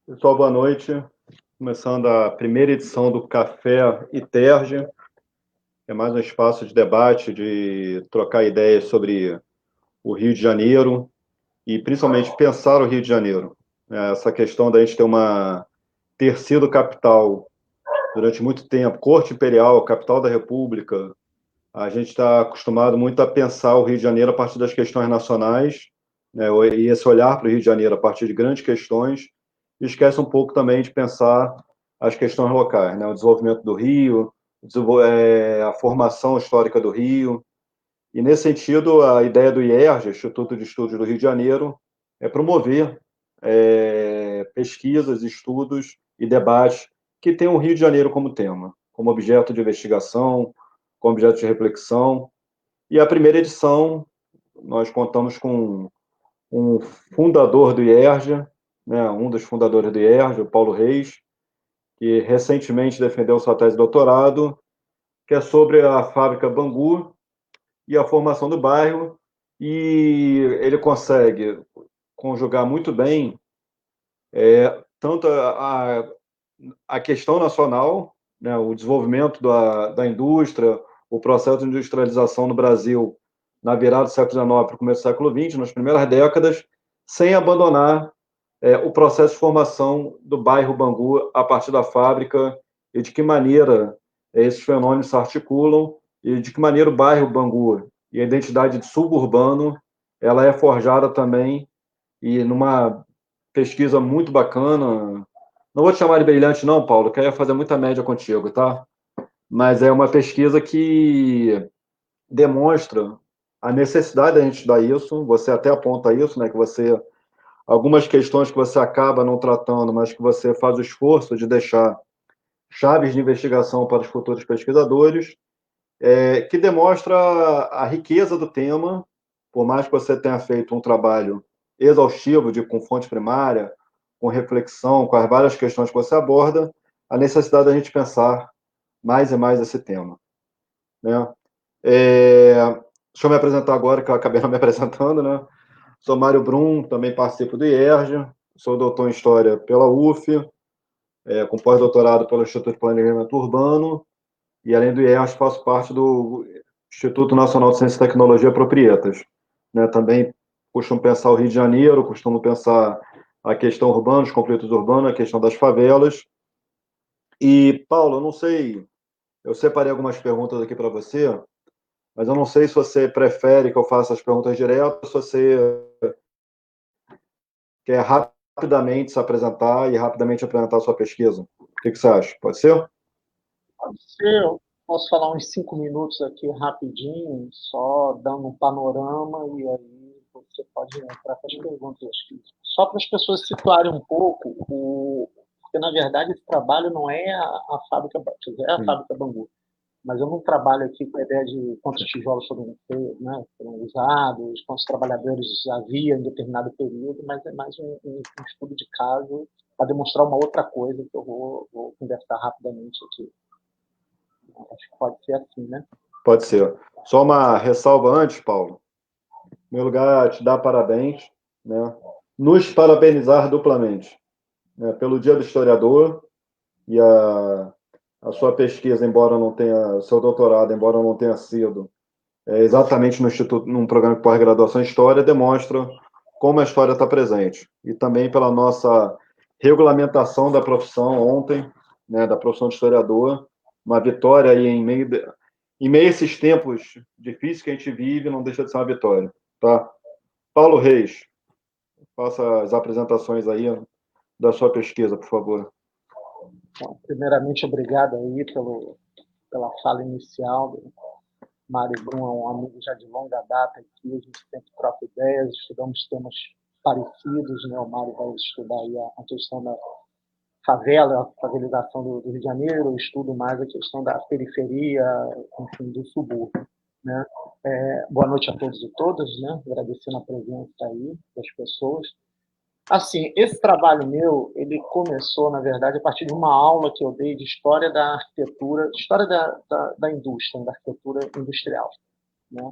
Pessoal, boa noite. Começando a primeira edição do Café e Terge. É mais um espaço de debate, de trocar ideias sobre o Rio de Janeiro e principalmente pensar o Rio de Janeiro. Essa questão da gente ter sido capital durante muito tempo, corte imperial, capital da República. A gente está acostumado muito a pensar o Rio de Janeiro a partir das questões nacionais, né, e esse olhar para o Rio de Janeiro a partir de grandes questões, e esquece um pouco também de pensar as questões locais, né, o desenvolvimento do Rio, a formação histórica do Rio. E, nesse sentido, a ideia do IERJ, Instituto de Estudos do Rio de Janeiro, é promover pesquisas, estudos e debates que tenham o Rio de Janeiro como tema, como objeto de investigação, como objeto de reflexão. E a primeira edição, nós contamos com um fundador do IERJ, né, um dos fundadores do IERJ, o Paulo Reis, que recentemente defendeu sua tese de doutorado, que é sobre a fábrica Bangu e a formação do bairro, e ele consegue conjugar muito bem tanto a questão nacional, né, o desenvolvimento da indústria, o processo de industrialização no Brasil na virada do século XIX para o começo do século XX, nas primeiras décadas, sem abandonar o processo de formação do bairro Bangu a partir da fábrica e de que maneira esses fenômenos se articulam e de que maneira o bairro Bangu e a identidade de suburbano ela é forjada também e numa pesquisa muito bacana. Não vou te chamar de brilhante, não, Paulo, que aí ia fazer muita média contigo, tá? Mas é uma pesquisa que demonstra a necessidade da gente estudar isso. Você até aponta isso, né? Que você algumas questões que você acaba não tratando, mas que você faz o esforço de deixar chaves de investigação para os futuros pesquisadores, que demonstra a riqueza do tema, por mais que você tenha feito um trabalho exaustivo com fonte primária, com reflexão, com as várias questões que você aborda, a necessidade da gente pensar mais e mais esse tema, né? Deixa eu me apresentar agora, que eu acabei não me apresentando, né? Sou Mário Brum, também participo do IERJ, sou doutor em História pela UF, com pós-doutorado pelo Instituto de Planejamento Urbano, e além do IERJ faço parte do Instituto Nacional de Ciência e Tecnologia Proprietas, né? Também costumo pensar o Rio de Janeiro, costumo pensar a questão urbana, os conflitos urbanos, a questão das favelas. E, Paulo, eu não sei, eu separei algumas perguntas aqui para você, mas eu não sei se você prefere que eu faça as perguntas direto, ou se você quer rapidamente se apresentar e rapidamente apresentar a sua pesquisa. O que você acha? Pode ser? Pode ser, eu posso falar uns 5 minutos aqui rapidinho, só dando um panorama, e aí você pode entrar com as perguntas. Só para as pessoas se situarem um pouco, porque na verdade esse trabalho não é a fábrica, é a Sim. fábrica Bangu, mas eu não trabalho aqui com a ideia de quantos tijolos né, foram usados, quantos trabalhadores havia em determinado período, mas é mais um estudo de caso para demonstrar uma outra coisa que eu vou conversar rapidamente aqui. Acho que pode ser assim, né? Pode ser. Só uma ressalva antes, Paulo. Em meu lugar, te dar parabéns, né? Nos parabenizar duplamente, né? Pelo Dia do Historiador e a sua pesquisa, embora não tenha, o seu doutorado, embora não tenha sido exatamente no Instituto, num programa de pós-graduação em História, demonstra como a história está presente. E também pela nossa regulamentação da profissão ontem, né, da profissão de historiador, uma vitória aí em meio a esses tempos difíceis que a gente vive, não deixa de ser uma vitória. Tá? Paulo Reis, faça as apresentações aí da sua pesquisa, por favor. Então, primeiramente, obrigado aí pela fala inicial. Mário Brum é um amigo já de longa data aqui, a gente sempre troca ideias, estudamos temas parecidos, né? O Mário vai estudar aí a questão da favela, a favelização do Rio de Janeiro, eu estudo mais a questão da periferia, enfim, do subúrbio, né? Boa noite a todos e todas, né? Agradecendo a presença aí das pessoas. Assim, esse trabalho meu, ele começou, na verdade, a partir de uma aula que eu dei de história da arquitetura, história da indústria, da arquitetura industrial, né?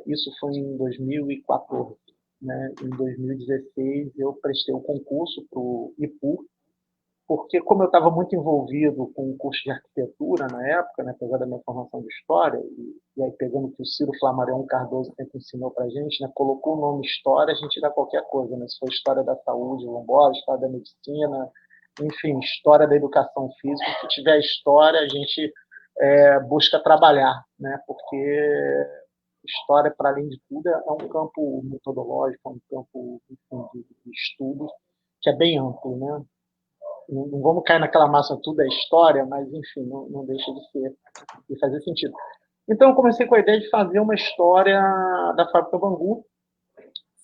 Isso foi em 2014. né, em 2016, eu prestei o concurso para o IPUR, porque como eu estava muito envolvido com o curso de arquitetura na época, né, apesar da minha formação de história, e aí pegando o que o Ciro Flammarion Cardoso sempre ensinou para a gente, né, colocou o nome história, a gente dá qualquer coisa, né, se for história da saúde, vamos embora, história da medicina, enfim, história da educação física, se tiver história, a gente busca trabalhar, né, porque história, para além de tudo, é um campo metodológico, é um campo, enfim, de estudo que é bem amplo, né? Não vamos cair naquela massa tudo é história, mas enfim, não deixa de ser e fazer sentido. Então eu comecei com a ideia de fazer uma história da fábrica Bangu,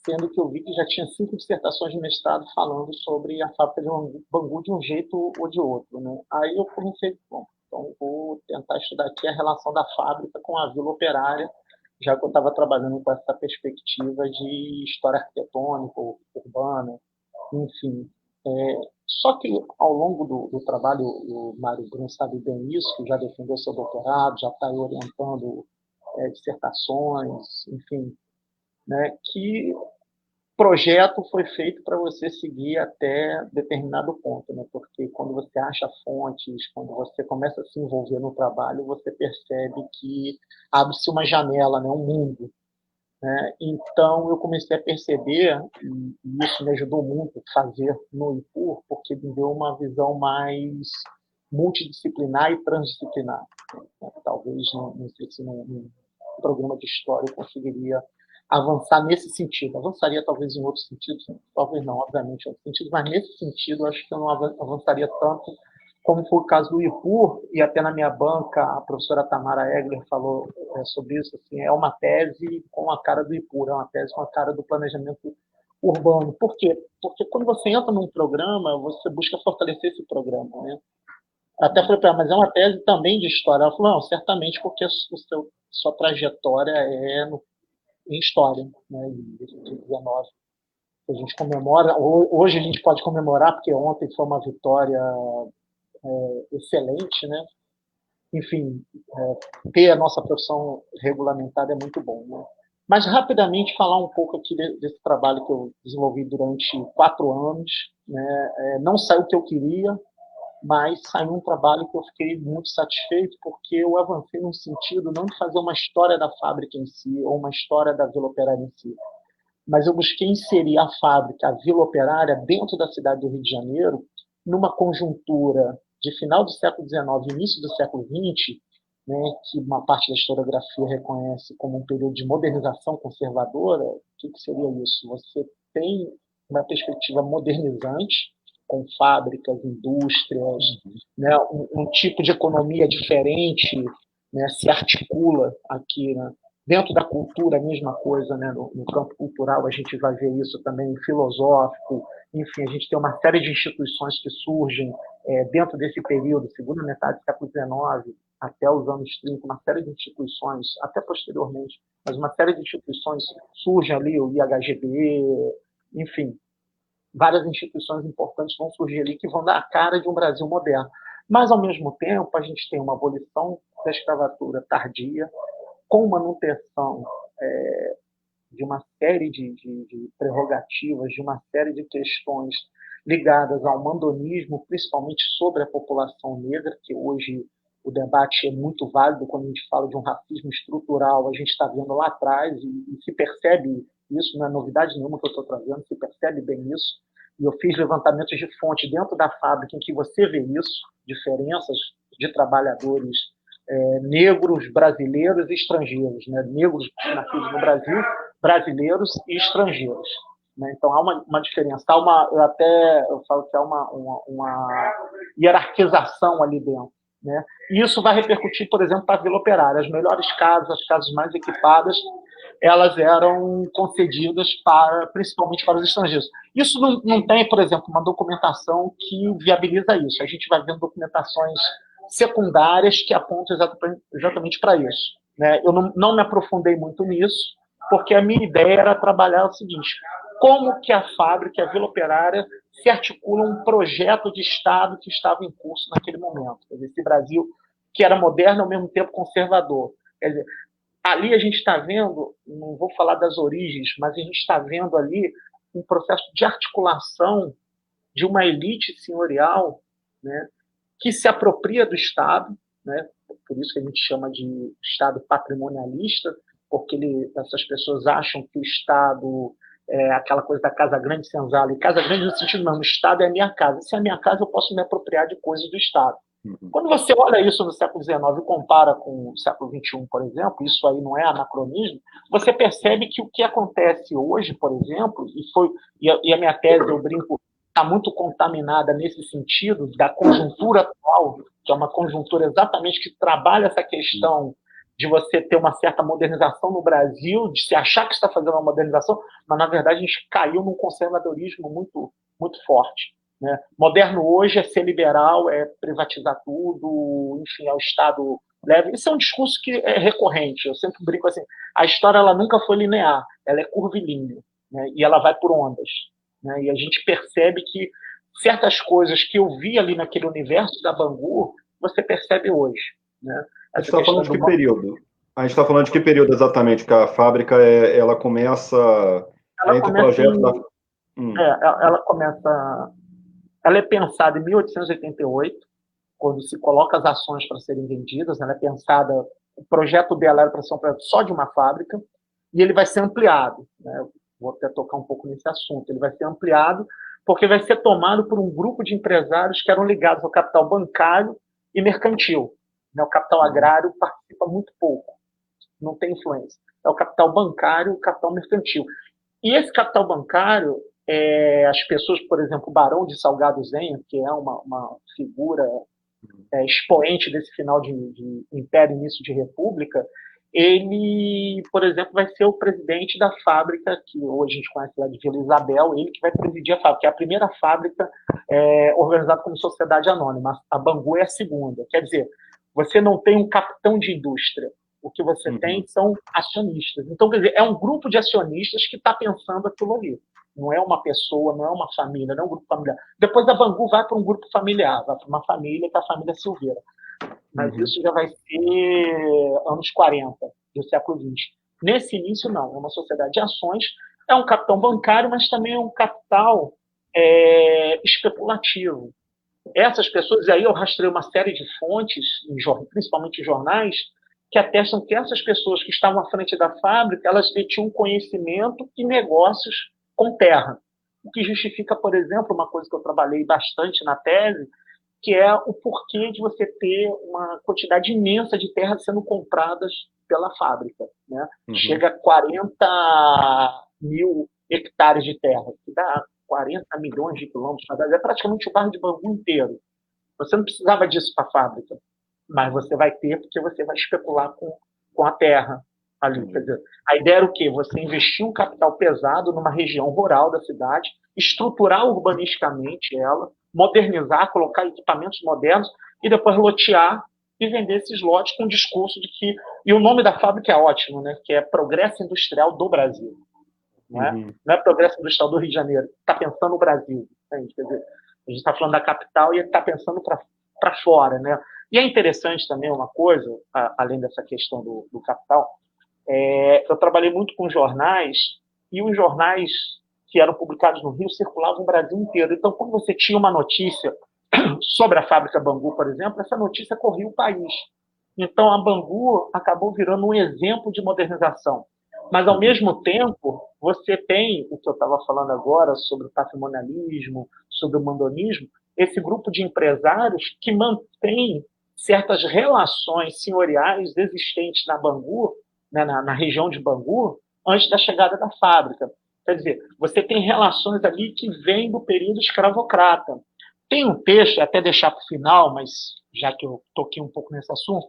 sendo que eu vi que já tinha 5 dissertações de mestrado falando sobre a fábrica de Bangu de um jeito ou de outro, né? Aí eu comecei, bom, então vou tentar estudar aqui a relação da fábrica com a vila operária, já que eu estava trabalhando com essa perspectiva de história arquitetônica, urbana, enfim. Só que ao longo do trabalho, o Mário Brum sabe bem isso, que já defendeu seu doutorado, já está orientando dissertações, enfim, né, que projeto foi feito para você seguir até determinado ponto, né? Porque quando você acha fontes, quando você começa a se envolver no trabalho, você percebe que abre-se uma janela, né? Um mundo. Né? Então, eu comecei a perceber, e isso me ajudou muito a fazer no IPUR, porque me deu uma visão mais multidisciplinar e transdisciplinar. Talvez, não sei se num programa de história eu conseguiria avançar nesse sentido. Avançaria talvez em outros sentidos, talvez não, obviamente em outros sentidos, mas nesse sentido acho que eu não avançaria tanto como foi o caso do IPUR, e até na minha banca a professora Tamara Egler falou sobre isso, assim, é uma tese com a cara do IPUR, é uma tese com a cara do planejamento urbano. Por quê? Porque quando você entra num programa, você busca fortalecer esse programa, né? Até falei para ela, mas é uma tese também de história. Ela falou, não, certamente porque sua trajetória em história, né? Em 2019. A gente comemora, hoje a gente pode comemorar, porque ontem foi uma vitória excelente, né? Enfim, ter a nossa profissão regulamentada é muito bom, né? Mas rapidamente falar um pouco aqui desse trabalho que eu desenvolvi durante 4 anos, né? Não saiu o que eu queria, mas saiu um trabalho que eu fiquei muito satisfeito, porque eu avancei no sentido não de fazer uma história da fábrica em si, ou uma história da Vila Operária em si, mas eu busquei inserir a fábrica, a Vila Operária, dentro da cidade do Rio de Janeiro, numa conjuntura de final do século XIX e início do século XX, né, que uma parte da historiografia reconhece como um período de modernização conservadora. O que seria isso? Você tem uma perspectiva modernizante, com fábricas, indústrias, né, um tipo de economia diferente, né, se articula aqui, né? Dentro da cultura, a mesma coisa, né? No campo cultural, a gente vai ver isso também, filosófico, enfim, a gente tem uma série de instituições que surgem dentro desse período, segunda metade do século XIX até os anos 30, uma série de instituições, até posteriormente, mas uma série de instituições surgem ali, o IHGB, enfim, várias instituições importantes vão surgir ali que vão dar a cara de um Brasil moderno. Mas, ao mesmo tempo, a gente tem uma abolição da escravatura tardia, com manutenção de uma série de prerrogativas, de uma série de questões ligadas ao mandonismo, principalmente sobre a população negra, que hoje o debate é muito válido quando a gente fala de um racismo estrutural, a gente está vendo lá atrás e se percebe isso, não é novidade nenhuma que eu estou trazendo, se percebe bem isso. E eu fiz levantamentos de fonte dentro da fábrica em que você vê isso, diferenças de trabalhadores negros, brasileiros e estrangeiros, né? Negros nascidos no Brasil, brasileiros e estrangeiros. Né? Então há uma diferença, eu falo que há uma hierarquização ali dentro. Né? E isso vai repercutir, por exemplo, para a Vila Operária. As melhores casas, as casas mais equipadas, elas eram concedidas principalmente para os estrangeiros. Isso não tem, por exemplo, uma documentação que viabiliza isso. A gente vai vendo documentações secundárias que apontam exatamente para isso. Né? Eu não me aprofundei muito nisso, porque a minha ideia era trabalhar o seguinte: como que a fábrica, a Vila Operária, se articula um projeto de Estado que estava em curso naquele momento. Quer dizer, esse Brasil que era moderno ao mesmo tempo conservador. Quer dizer, ali a gente está vendo, não vou falar das origens, mas a gente está vendo ali um processo de articulação de uma elite senhorial, né, que se apropria do Estado, né, por isso que a gente chama de Estado patrimonialista, porque essas pessoas acham que o Estado é aquela coisa da casa grande senzala, e casa grande no sentido não, o Estado é a minha casa, se é a minha casa eu posso me apropriar de coisas do Estado. Quando você olha isso no século XIX e compara com o século XXI, por exemplo, isso aí não é anacronismo, você percebe que o que acontece hoje, por exemplo, e a minha tese, eu brinco, está muito contaminada nesse sentido da conjuntura atual, que é uma conjuntura exatamente que trabalha essa questão de você ter uma certa modernização no Brasil, de se achar que está fazendo uma modernização, mas na verdade a gente caiu num conservadorismo muito, muito forte. Né? Moderno hoje é ser liberal, é privatizar tudo, enfim, é o Estado leve. Isso é um discurso que é recorrente. Eu sempre brinco assim: a história ela nunca foi linear, ela é curvilínea, né? E ela vai por ondas. Né? E a gente percebe que certas coisas que eu vi ali naquele universo da Bangu, você percebe hoje. Né? A gente está falando de que período? A gente está falando de que período exatamente? Que a fábrica ela começa entre o projeto da. Ela começa. Ela é pensada em 1888, quando se coloca as ações para serem vendidas. Ela é pensada. O projeto dela era para ser um projeto só de uma fábrica, e ele vai ser ampliado. Né? Vou até tocar um pouco nesse assunto. Ele vai ser ampliado porque vai ser tomado por um grupo de empresários que eram ligados ao capital bancário e mercantil. Né? O capital agrário participa muito pouco, não tem influência. É o capital bancário e o capital mercantil. E esse capital bancário, as pessoas, por exemplo, o Barão de Salgado Zenha, que é uma figura expoente desse final de Império, início de República, ele, por exemplo, vai ser o presidente da fábrica, que hoje a gente conhece lá de Vila Isabel, ele que vai presidir a fábrica, que é a primeira fábrica organizada como sociedade anônima. A Bangu é a segunda. Quer dizer, você não tem um capitão de indústria, o que você tem são acionistas. Então, quer dizer, é um grupo de acionistas que está pensando aquilo ali. Não é uma pessoa, não é uma família, não é um grupo familiar. Depois a Bangu vai para um grupo familiar, vai para uma família, que é a família Silveira. Mas isso já vai ser anos 40 do século XX. Nesse início, não. É uma sociedade de ações, é um capital bancário, mas também é um capital especulativo. Essas pessoas, e aí eu rastrei uma série de fontes, principalmente em jornais, que atestam que essas pessoas que estavam à frente da fábrica, elas detinham conhecimento e negócios com terra. O que justifica, por exemplo, uma coisa que eu trabalhei bastante na tese, que é o porquê de você ter uma quantidade imensa de terras sendo compradas pela fábrica. Né? Chega a 40 mil hectares de terra, que dá 40 milhões de quilômetros. É praticamente o bairro de Bangu inteiro. Você não precisava disso para a fábrica, mas você vai ter porque você vai especular com a terra ali. Quer dizer, a ideia era o quê? Você investir um capital pesado numa região rural da cidade, estruturar urbanisticamente ela, modernizar, colocar equipamentos modernos e depois lotear e vender esses lotes com o discurso de que... E o nome da fábrica é ótimo, né? Que é Progresso Industrial do Brasil. Não é, não é Progresso Industrial do Rio de Janeiro. Está pensando no Brasil. Entende? Quer dizer, a gente está falando da capital e está pensando para fora. Né? E é interessante também uma coisa, além dessa questão do capital, eu trabalhei muito com jornais, e os jornais que eram publicados no Rio circulavam o Brasil inteiro. Então, quando você tinha uma notícia sobre a fábrica Bangu, por exemplo, essa notícia corria o país. Então, a Bangu acabou virando um exemplo de modernização. Mas, ao mesmo tempo, você tem, o que eu estava falando agora, sobre o patrimonialismo, sobre o mandonismo, esse grupo de empresários que mantém certas relações senhoriais existentes na Bangu, né, na região de Bangu, antes da chegada da fábrica. Quer dizer, você tem relações ali que vêm do período escravocrata. Tem um texto, até deixar para o final, mas já que eu toquei um pouco nesse assunto,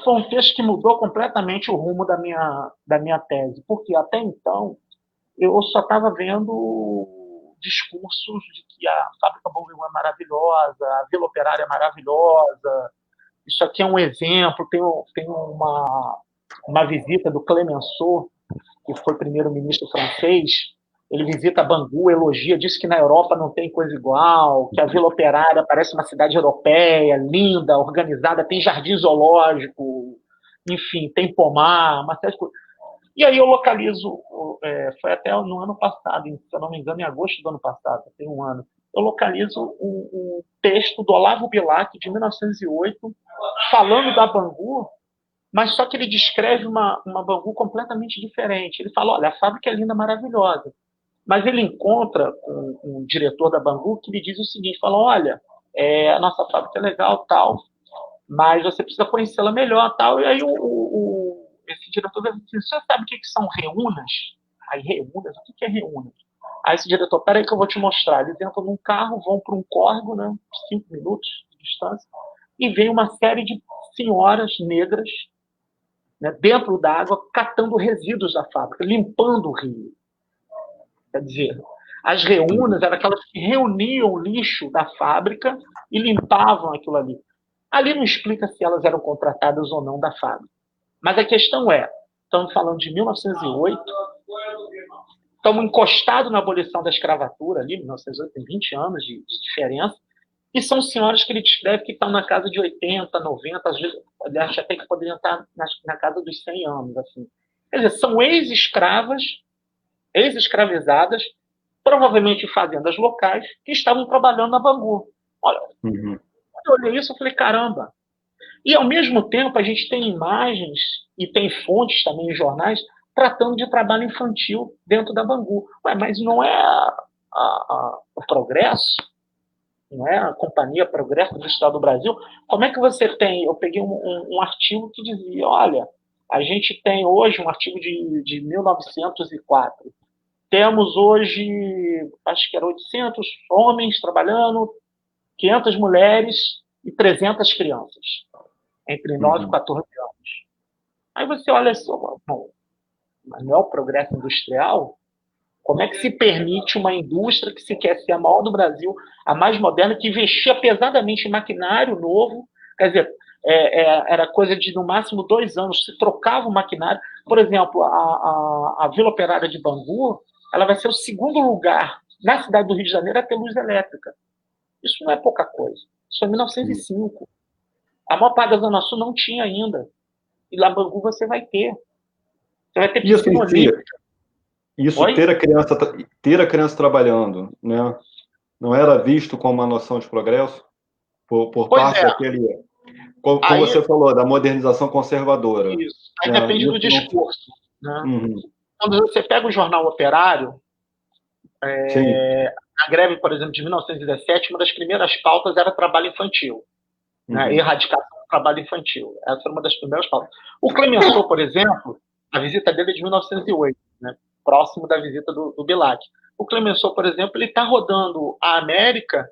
foi um texto que mudou completamente o rumo da minha tese, porque até então eu só estava vendo discursos de que a fábrica Bangu é maravilhosa, a Vila Operária é maravilhosa, isso aqui é um exemplo. Tem uma visita do Clemenceau, que foi primeiro-ministro francês. Ele visita Bangu, elogia, diz que na Europa não tem coisa igual, que a Vila Operária parece uma cidade europeia, linda, organizada, tem jardim zoológico, enfim, tem pomar, uma série de coisas. E aí eu localizo, foi até no ano passado, se eu não me engano, em agosto do ano passado, tem um ano, eu localizo um texto do Olavo Bilac, de 1908, falando da Bangu, mas só que ele descreve uma Bangu completamente diferente. Ele fala, olha, a fábrica é linda, maravilhosa, mas ele encontra um diretor da Bangu que lhe diz o seguinte, fala, olha, a nossa fábrica é legal, tal, mas você precisa conhecê-la melhor, tal. E aí esse diretor vai dizer, você sabe o que são reunas? Aí, reunas? O que é reunas? Aí esse diretor, peraí que eu vou te mostrar. Eles entram num carro, vão para um córrego, né, 5 minutos de distância, e vem uma série de senhoras negras, né, dentro d'água, catando resíduos da fábrica, limpando o rio. Quer dizer, as reunas eram aquelas que reuniam o lixo da fábrica e limpavam aquilo ali. Ali não explica se elas eram contratadas ou não da fábrica. Mas a questão é, estamos falando de 1908, estamos encostados na abolição da escravatura ali, 1908, tem 20 anos de diferença, e são senhoras que ele descreve que estão na casa de 80, 90, às vezes, acho até que poderiam estar na casa dos 100 anos. Assim. Quer dizer, são ex-escravas, ex-escravizadas, provavelmente em fazendas locais, que estavam trabalhando na Bangu. Olha, quando eu olhei isso, eu falei, caramba. E, ao mesmo tempo, a gente tem imagens e tem fontes também em jornais tratando de trabalho infantil dentro da Bangu. Ué, mas não é o Progresso? Não é a Companhia Progresso do Estado do Brasil? Como é que você tem... Eu peguei um artigo que dizia, olha, a gente tem hoje um artigo de 1904. Temos hoje, acho que era 800 homens trabalhando, 500 mulheres e 300 crianças, entre 9 e 14 anos. Aí você olha só, bom, mas não é o progresso industrial? Como é que se permite uma indústria que se quer ser a maior do Brasil, a mais moderna, que investia pesadamente em maquinário novo, quer dizer, era coisa de, no máximo, 2 anos, se trocava o maquinário. Por exemplo, a Vila Operária de Bangu, ela vai ser o segundo lugar na cidade do Rio de Janeiro a ter luz elétrica. Isso não é pouca coisa. Isso é 1905. A maior parte da Zona Sul não tinha ainda. E lá em Bangu você vai ter. Você vai ter piscina olímpica. Isso ter a criança trabalhando, né? Não era visto como uma noção de progresso por parte daquele, como aí, você falou, da modernização conservadora. Isso. Aí depende do discurso. Né? Quando você pega o Jornal Operário, a greve, por exemplo, de 1917, uma das primeiras pautas era trabalho infantil. Né? Erradicação do trabalho infantil. Essa era uma das primeiras pautas. O Clemenceau, por exemplo, a visita dele é de 1908, né? Próximo da visita do Bilac. O Clemenceau, por exemplo, ele está rodando a América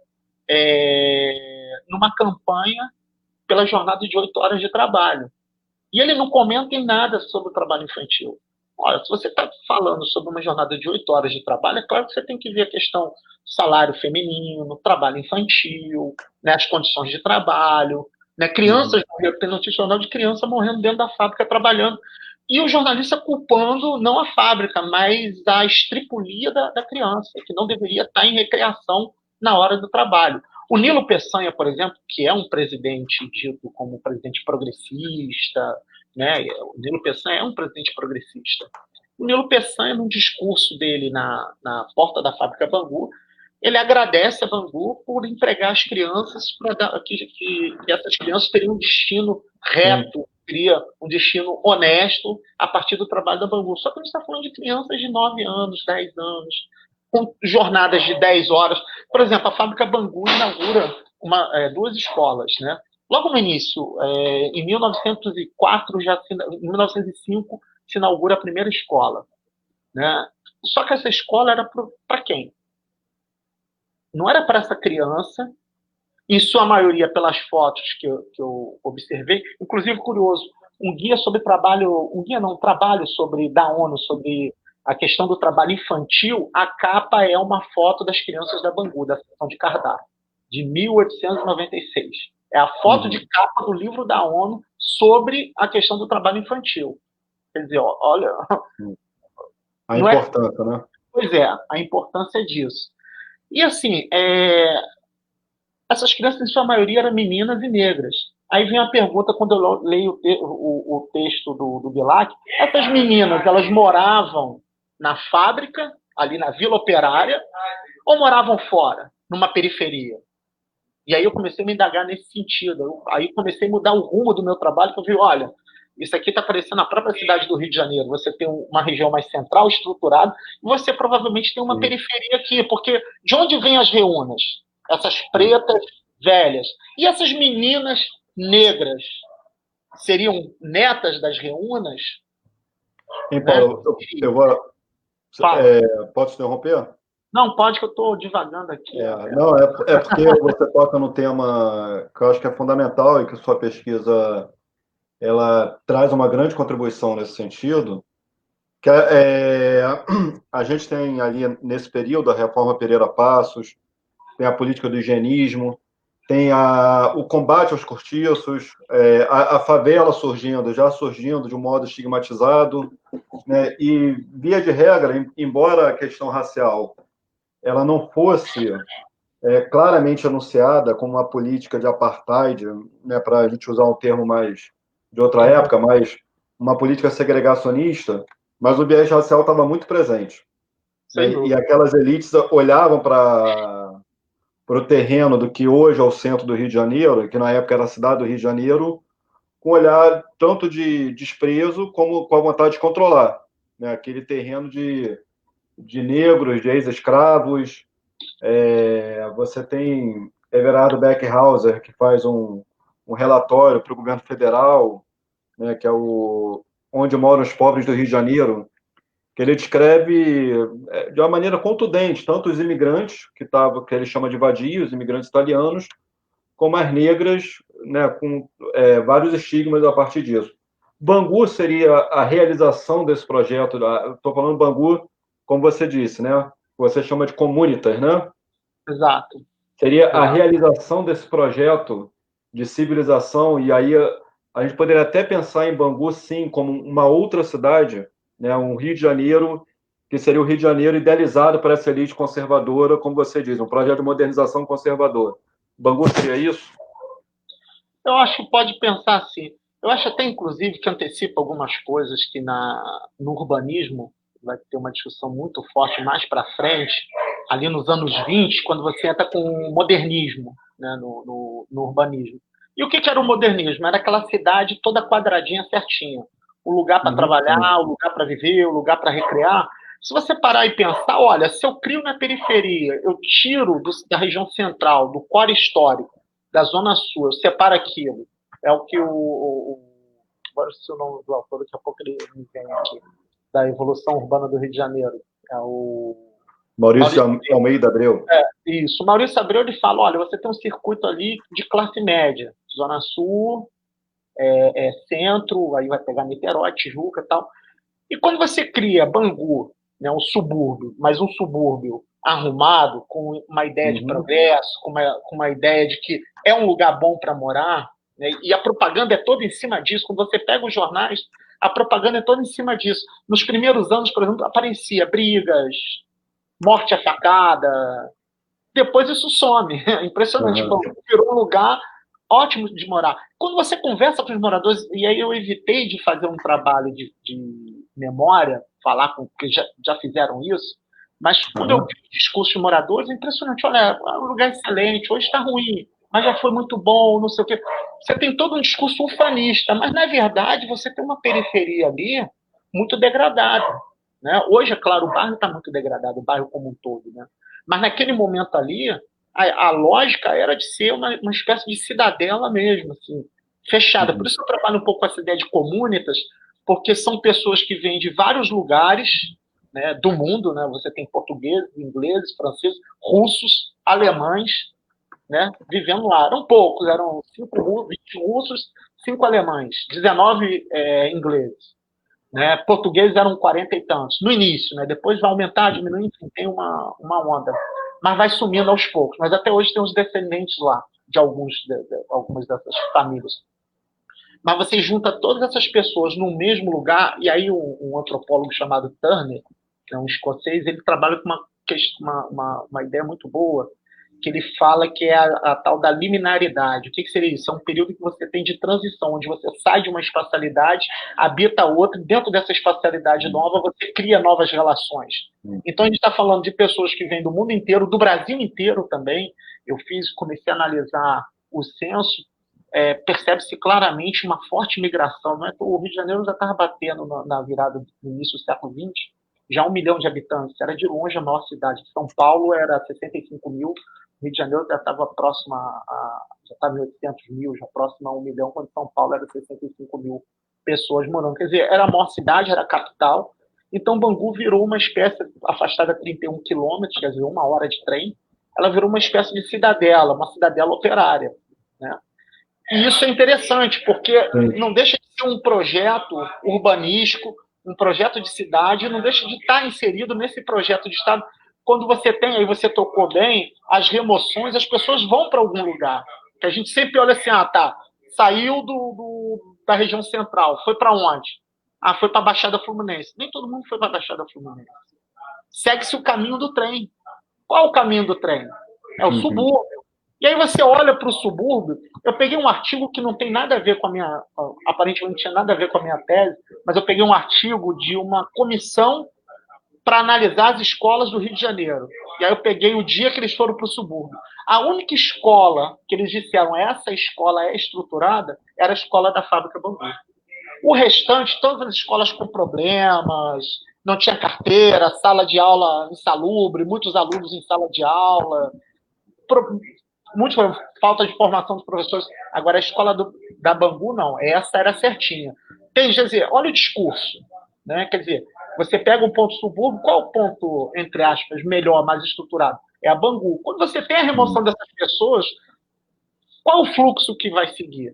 numa campanha pela jornada de 8 horas de trabalho. E ele não comenta em nada sobre o trabalho infantil. Olha, se você está falando sobre uma jornada de 8 horas de trabalho, é claro que você tem que ver a questão do salário feminino, trabalho infantil, né, as condições de trabalho, né, crianças morrendo, tem notícia jornal de criança morrendo dentro da fábrica trabalhando. E o jornalista culpando não a fábrica, mas a estripulia da criança, que não deveria estar em recreação na hora do trabalho. O Nilo Peçanha, por exemplo, que é um presidente dito como presidente progressista, né? O Nilo Peçanha é um presidente progressista. O Nilo Peçanha, num discurso dele na porta da fábrica Bangu, ele agradece a Bangu por entregar as crianças para que essas crianças teriam um destino reto, teria um destino honesto a partir do trabalho da Bangu. Só que a gente está falando de crianças de 9 anos, 10 anos, com jornadas de 10 horas. Por exemplo, a fábrica Bangu inaugura 2 escolas, né? Logo no início, em 1904, em 1905, se inaugura a primeira escola. Né? Só que essa escola era para quem? Não era para essa criança, em sua maioria pelas fotos que eu observei, inclusive curioso, um guia sobre trabalho, trabalho da ONU sobre a questão do trabalho infantil, a capa é uma foto das crianças da Bangu, da seção de cardápio, de 1896. É a foto de capa do livro da ONU sobre a questão do trabalho infantil. Quer dizer, olha... A importância, né? Pois é, a importância disso. E assim, essas crianças, em sua maioria, eram meninas e negras. Aí vem a pergunta, quando eu leio o texto do Bilac, essas meninas, elas moravam na fábrica, ali na Vila Operária, ou moravam fora, numa periferia? E aí eu comecei a me indagar nesse sentido. Aí comecei a mudar o rumo do meu trabalho, que eu vi, olha, isso aqui está parecendo a própria cidade do Rio de Janeiro. Você tem uma região mais central, estruturada, e você provavelmente tem uma Sim. periferia aqui, porque de onde vêm as reunas? Essas pretas velhas. E essas meninas negras seriam netas das reunas? Hein, Né? Paulo, eu vou. Fala. Posso interromper? Não, pode que eu estou divagando aqui. Não, é porque você toca no tema que eu acho que é fundamental e que sua pesquisa ela traz uma grande contribuição nesse sentido, que a gente tem ali nesse período a reforma Pereira Passos, tem a política do higienismo, tem o combate aos cortiços, a favela surgindo, já surgindo de um modo estigmatizado, né? E, via de regra, embora a questão racial ela não fosse claramente anunciada como uma política de apartheid, né, para a gente usar um termo mais de outra época, mas uma política segregacionista, mas o viés racial estava muito presente. Sem Né? E dúvida. aquelas elites olhavam para o terreno do que hoje é o centro do Rio de Janeiro, que na época era a cidade do Rio de Janeiro, com um olhar tanto de desprezo como com a vontade de controlar. Né? Aquele terreno de negros, de ex-escravos. Você tem Everardo Beckhauser, que faz um relatório para o governo federal, né, que é Onde Moram os Pobres do Rio de Janeiro, que ele descreve de uma maneira contundente tanto os imigrantes, que ele chama de vadios, os imigrantes italianos, como as negras, né, com vários estigmas a partir disso. Bangu seria a realização desse projeto. Estou falando Bangu, como você disse, né? Você chama de comunitas, né? Exato. Seria a Exato. realização desse projeto de civilização, e aí a gente poderia até pensar em Bangu, sim, como uma outra cidade, né? Um Rio de Janeiro, que seria o Rio de Janeiro idealizado para essa elite conservadora, como você diz, um projeto de modernização conservadora. Bangu seria isso? Eu acho que pode pensar assim. Eu acho até, inclusive, que antecipa algumas coisas que no urbanismo vai ter uma discussão muito forte mais para frente, ali nos anos 20, quando você entra com o modernismo, né, no urbanismo. E o que era o modernismo? Era aquela cidade toda quadradinha, certinha. O lugar para Sim. trabalhar, o lugar para viver, o lugar para recrear. Se você parar e pensar, olha, se eu crio na periferia, eu tiro da região central, do core histórico, da Zona Sul, eu separo aquilo. É o que agora se o nome do autor, daqui a pouco ele me vem aqui, da evolução urbana do Rio de Janeiro. É o Maurício Maurício Abreu. Almeida Abreu. Isso. O Maurício Abreu ele fala: olha, você tem um circuito ali de classe média, Zona Sul, centro, aí vai pegar Niterói, Tijuca e tal. E quando você cria Bangu, né, um subúrbio, mas um subúrbio arrumado, com uma ideia de progresso, com uma ideia de que é um lugar bom para morar, né, e a propaganda é toda em cima disso. Quando você pega os jornais, a propaganda é toda em cima disso. Nos primeiros anos, por exemplo, aparecia brigas, morte à facada. Depois isso some. É impressionante. Uhum. Bangu virou um lugar ótimo de morar. Quando você conversa com os moradores, e aí eu evitei de fazer um trabalho de memória, falar com que já fizeram isso, mas quando eu vi o discurso de moradores, é impressionante. Olha, é um lugar excelente, hoje está ruim, mas já foi muito bom, não sei o quê. Você tem todo um discurso ufanista, mas na verdade você tem uma periferia ali muito degradada. Né? Hoje, é claro, o bairro está muito degradado, o bairro como um todo, né? Mas naquele momento ali, a lógica era de ser uma espécie de cidadela mesmo, assim, fechada. Por isso eu trabalho um pouco com essa ideia de comunitas, porque são pessoas que vêm de vários lugares, né, do mundo, né? Você tem portugueses, ingleses, franceses, russos, alemães, né, vivendo lá. Eram poucos, eram 20 russos, 5 alemães, 19 ingleses. Né? Portugueses eram 40 e tantos, no início, né? Depois vai aumentar, diminuir, enfim, tem uma onda. Mas vai sumindo aos poucos. Mas até hoje tem os descendentes lá, de algumas dessas famílias. Mas você junta todas essas pessoas no mesmo lugar, e aí um antropólogo chamado Turner, que é um escocês, ele trabalha com uma ideia muito boa, que ele fala que é a tal da liminaridade. O que seria isso? É um período que você tem de transição, onde você sai de uma espacialidade, habita outra, e dentro dessa espacialidade nova você cria novas relações. Então a gente está falando de pessoas que vêm do mundo inteiro, do Brasil inteiro também. Eu comecei a analisar o censo, percebe-se claramente uma forte migração. Não é? O Rio de Janeiro já estava batendo na virada do início do século XX, já 1 milhão de habitantes, era de longe a maior cidade. São Paulo era 65 mil, Rio de Janeiro já estava próximo já estava em 800 mil, já próximo a 1 milhão, quando São Paulo era 65 mil pessoas morando. Quer dizer, era a maior cidade, era a capital. Então, Bangu virou uma espécie, afastada a 31 quilômetros, quer dizer, 1 hora de trem, ela virou uma espécie de cidadela, uma cidadela operária, né? E isso é interessante, porque não deixa de ser um projeto urbanístico, um projeto de cidade, não deixa de estar inserido nesse projeto de Estado. Quando você tem, aí você tocou bem, as remoções, as pessoas vão para algum lugar. Que a gente sempre olha assim, saiu da região central, foi para onde? Foi para a Baixada Fluminense. Nem todo mundo foi para a Baixada Fluminense. Segue-se o caminho do trem. Qual é o caminho do trem? É o subúrbio. E aí você olha para o subúrbio, eu peguei um artigo que não tem nada a ver com a minha, aparentemente não tinha nada a ver com a minha tese, mas eu peguei um artigo de uma comissão para analisar as escolas do Rio de Janeiro. E aí eu peguei o dia que eles foram para o subúrbio. A única escola que eles disseram, essa escola é estruturada, era a escola da Fábrica Bangu. O restante, todas as escolas com problemas, não tinha carteira, sala de aula insalubre, muitos alunos em sala de aula, falta de formação dos professores. Agora, a escola da Bangu, não. Essa era certinha. Quer dizer, olha o discurso. Né? Quer dizer, você pega um ponto subúrbio, qual é o ponto, entre aspas, melhor, mais estruturado? É a Bangu. Quando você tem a remoção dessas pessoas, qual o fluxo que vai seguir?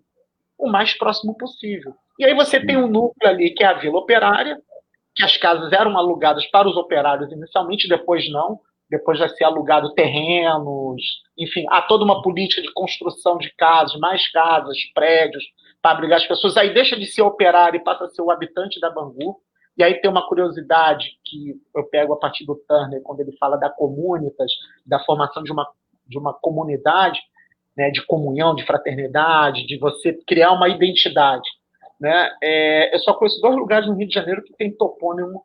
O mais próximo possível. E aí você tem um núcleo ali, que é a Vila Operária, que as casas eram alugadas para os operários inicialmente, depois não. Depois vai ser alugado terrenos, enfim, há toda uma política de construção de casas, mais casas, prédios, para abrigar as pessoas. Aí deixa de ser operário e passa a ser o habitante da Bangu. E aí tem uma curiosidade que eu pego a partir do Turner, quando ele fala da comunitas, da formação de uma comunidade, né, de comunhão, de fraternidade, de você criar uma identidade. Né? Eu só conheço 2 lugares no Rio de Janeiro que tem topônimo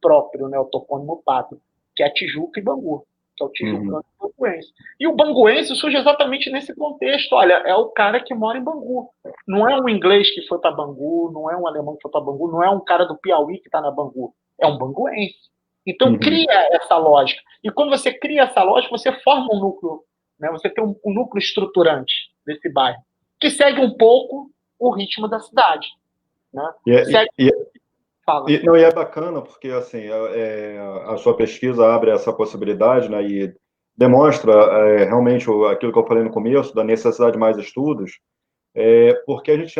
próprio, né, o topônimo pátrio, que é Tijuca e Bangu, que é o tijucano e o banguense. E o banguense surge exatamente nesse contexto. Olha, é o cara que mora em Bangu. Não é um inglês que foi para Bangu, não é um alemão que foi para Bangu, não é um cara do Piauí que está na Bangu. É um banguense. Então, cria essa lógica. E quando você cria essa lógica, você forma um núcleo, né? Você tem um núcleo estruturante desse bairro, que segue um pouco o ritmo da cidade. Né? Não, e é bacana porque assim a sua pesquisa abre essa possibilidade, né, e demonstra realmente aquilo que eu falei no começo, da necessidade de mais estudos, porque a gente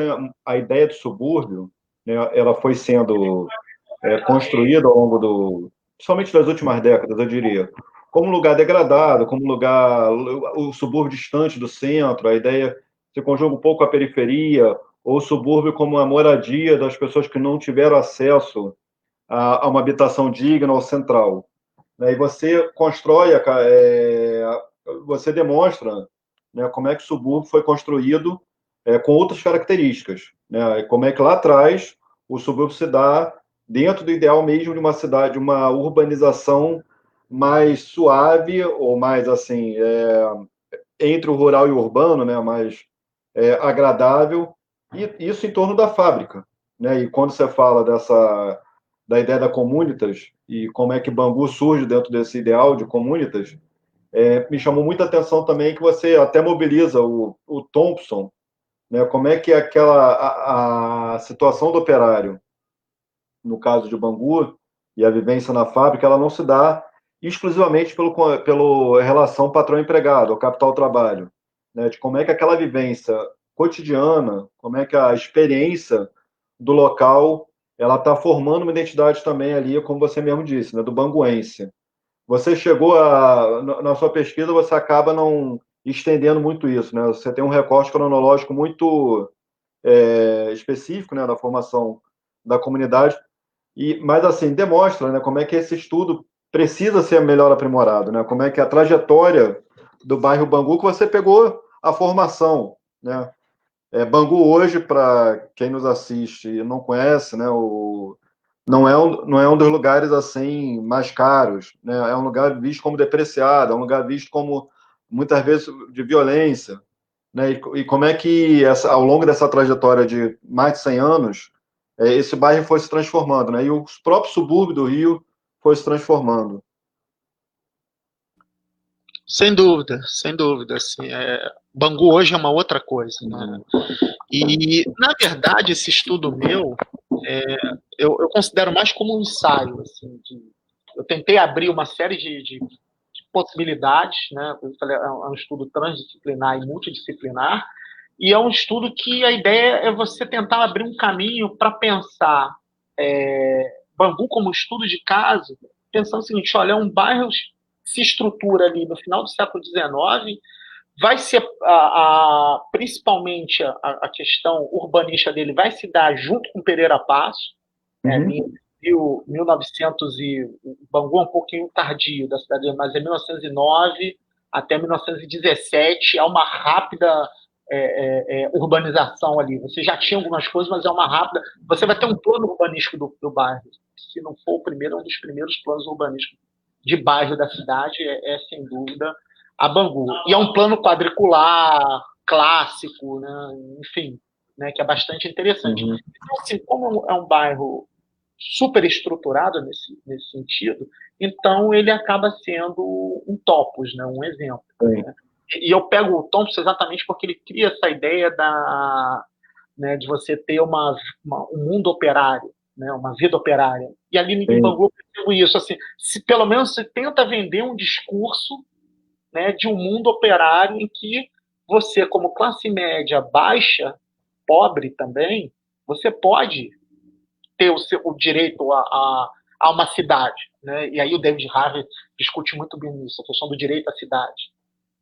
a ideia do subúrbio, né, ela foi sendo construída ao longo principalmente das últimas décadas, eu diria, como um lugar degradado, como um lugar, o subúrbio distante do centro, a ideia se conjuga um pouco à periferia, ou o subúrbio como uma moradia das pessoas que não tiveram acesso a uma habitação digna ou central. E você constrói, você demonstra, né, como é que o subúrbio foi construído com outras características. Né? Como é que lá atrás o subúrbio se dá dentro do ideal mesmo de uma cidade, uma urbanização mais suave, ou mais assim, entre o rural e o urbano, né, mais agradável, e isso em torno da fábrica. Né? E quando você fala da ideia da comunitas e como é que Bangu surge dentro desse ideal de comunitas, me chamou muita atenção também que você até mobiliza o Thompson, né? Como é que a situação do operário, no caso de Bangu, e a vivência na fábrica, ela não se dá exclusivamente pelo relação patrão-empregado, ou capital-trabalho, né? De como é que aquela vivência cotidiana, como é que a experiência do local ela está formando uma identidade também ali, como você mesmo disse, né, do banguense. Você chegou na sua pesquisa, você acaba não estendendo muito isso, né? Você tem um recorte cronológico muito específico, né, da formação da comunidade, mas assim demonstra, né, como é que esse estudo precisa ser melhor aprimorado, né? Como é que a trajetória do bairro Bangu, que você pegou a formação, né? Bangu hoje, para quem nos assiste e não conhece, né, não é um dos lugares assim mais caros, né? É um lugar visto como depreciado, é um lugar visto como muitas vezes de violência, né? E como é que ao longo dessa trajetória de mais de 100 anos, esse bairro foi se transformando, né? E os próprios subúrbios do Rio foi se transformando. Sem dúvida, sem dúvida. Assim, Bangu hoje é uma outra coisa, né? E, na verdade, esse estudo meu, eu considero mais como um ensaio. Assim, eu tentei abrir uma série de possibilidades, né? Eu falei, é um estudo transdisciplinar e multidisciplinar, e é um estudo que a ideia é você tentar abrir um caminho para pensar Bangu como estudo de caso, pensando o seguinte: olha, é um bairro que se estrutura ali no final do século XIX, vai ser principalmente a questão urbanística dele vai se dar junto com Pereira Passos, em 1900 e Bangu é um pouquinho tardio da cidade, mas é 1909 até 1917 há uma rápida urbanização ali. Você já tinha algumas coisas, mas é uma rápida. Você vai ter um plano urbanístico do bairro. Se não for o primeiro, é um dos primeiros planos urbanísticos de bairro da cidade, sem dúvida a Bangu. E é um plano quadricular, clássico, né? Enfim, né? Que é bastante interessante. Então, assim, como é um bairro super estruturado nesse sentido, então ele acaba sendo um topos, né? Um exemplo. Né? E eu pego o topos exatamente porque ele cria essa ideia né, de você ter um mundo operário, né, uma vida operária. E ali em Bangu eu percebo isso. Assim, pelo menos se tenta vender um discurso, né, de um mundo operário em que você, como classe média baixa, pobre também, você pode ter o direito a uma cidade. Né? E aí o David Harvey discute muito bem isso, a questão do direito à cidade.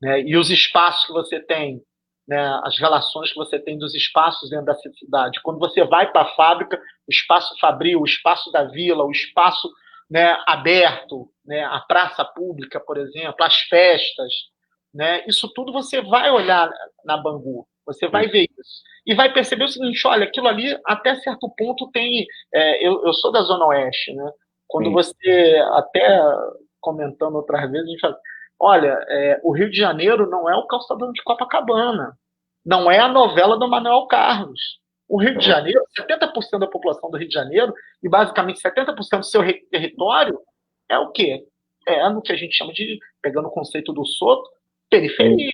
Né? E os espaços que você tem, né? As relações que você tem dos espaços dentro da cidade. Quando você vai para a fábrica, o espaço fabril, o espaço da vila, o espaço, né, aberto, né, a praça pública, por exemplo, as festas, né, isso tudo você vai olhar na Bangu, você vai ver isso. E vai perceber o seguinte: olha, aquilo ali, até certo ponto, tem. Eu sou da Zona Oeste, né? Quando você, até comentando outras vezes, a gente fala: olha, o Rio de Janeiro não é o Calçadão de Copacabana, não é a novela do Manuel Carlos. O Rio de Janeiro, 70% da população do Rio de Janeiro, e basicamente 70% do seu território, é o quê? É no que a gente chama de, pegando o conceito do Soto, periferia,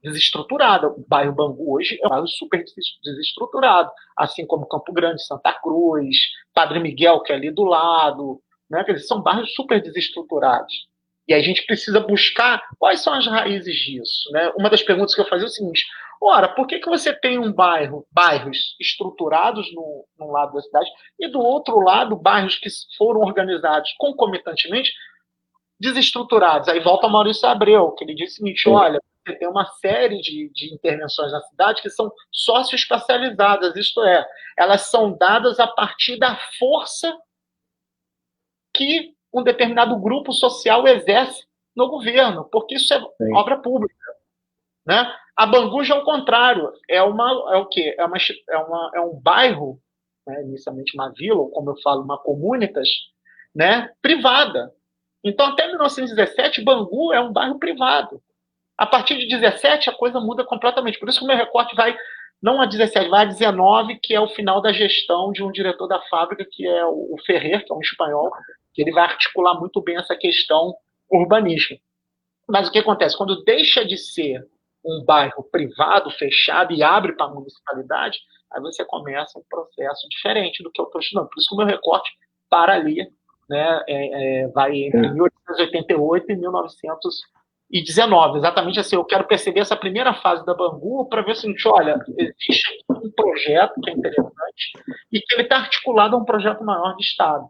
desestruturada. O bairro Bangu hoje é um bairro super desestruturado, assim como Campo Grande, Santa Cruz, Padre Miguel, que é ali do lado, né? Quer dizer, são bairros super desestruturados. E a gente precisa buscar quais são as raízes disso. Né? Uma das perguntas que eu fazia é o seguinte: ora, por que você tem bairros estruturados num lado da cidade e do outro lado bairros que foram organizados concomitantemente desestruturados? Aí volta o Maurício Abreu, que ele diz o seguinte: olha, você tem uma série de intervenções na cidade que são socioespacializadas, isto é, elas são dadas a partir da força que um determinado grupo social exerce no governo, porque isso é obra pública. Né? A Bangu já é o contrário, é o quê? É um bairro, né, inicialmente uma vila, ou como eu falo, uma comunitas, né, privada. Então, até 1917, Bangu é um bairro privado. A partir de 17, a coisa muda completamente. Por isso que o meu recorte vai, não a 17, vai a 19, que é o final da gestão de um diretor da fábrica, que é o Ferrer, que é um espanhol, que ele vai articular muito bem essa questão urbanística. Mas o que acontece? Quando deixa de ser um bairro privado, fechado, e abre para a municipalidade, aí você começa um processo diferente do que eu estou estudando. Por isso que o meu recorte para ali, né, vai entre 1888 e 1919. Exatamente assim, eu quero perceber essa primeira fase da Bangu para ver se a gente, olha, existe um projeto que é interessante e que ele está articulado a um projeto maior de Estado.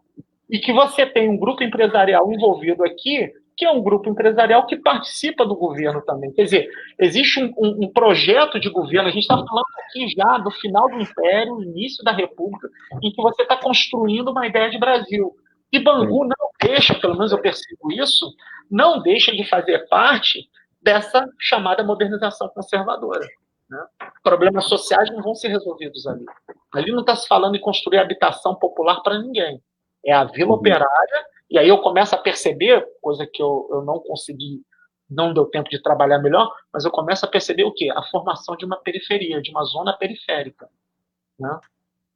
E que você tem um grupo empresarial envolvido aqui, que é um grupo empresarial que participa do governo também. Quer dizer, existe um projeto de governo, a gente está falando aqui já do final do Império, início da República, em que você está construindo uma ideia de Brasil. E Bangu não deixa, pelo menos eu percebo isso, não deixa de fazer parte dessa chamada modernização conservadora. Né? Problemas sociais não vão ser resolvidos ali. Ali não está se falando em construir habitação popular para ninguém. É a vila operária, e aí eu começo a perceber, coisa que eu não consegui, não deu tempo de trabalhar melhor, mas eu começo a perceber o quê? A formação de uma periferia, de uma zona periférica, né?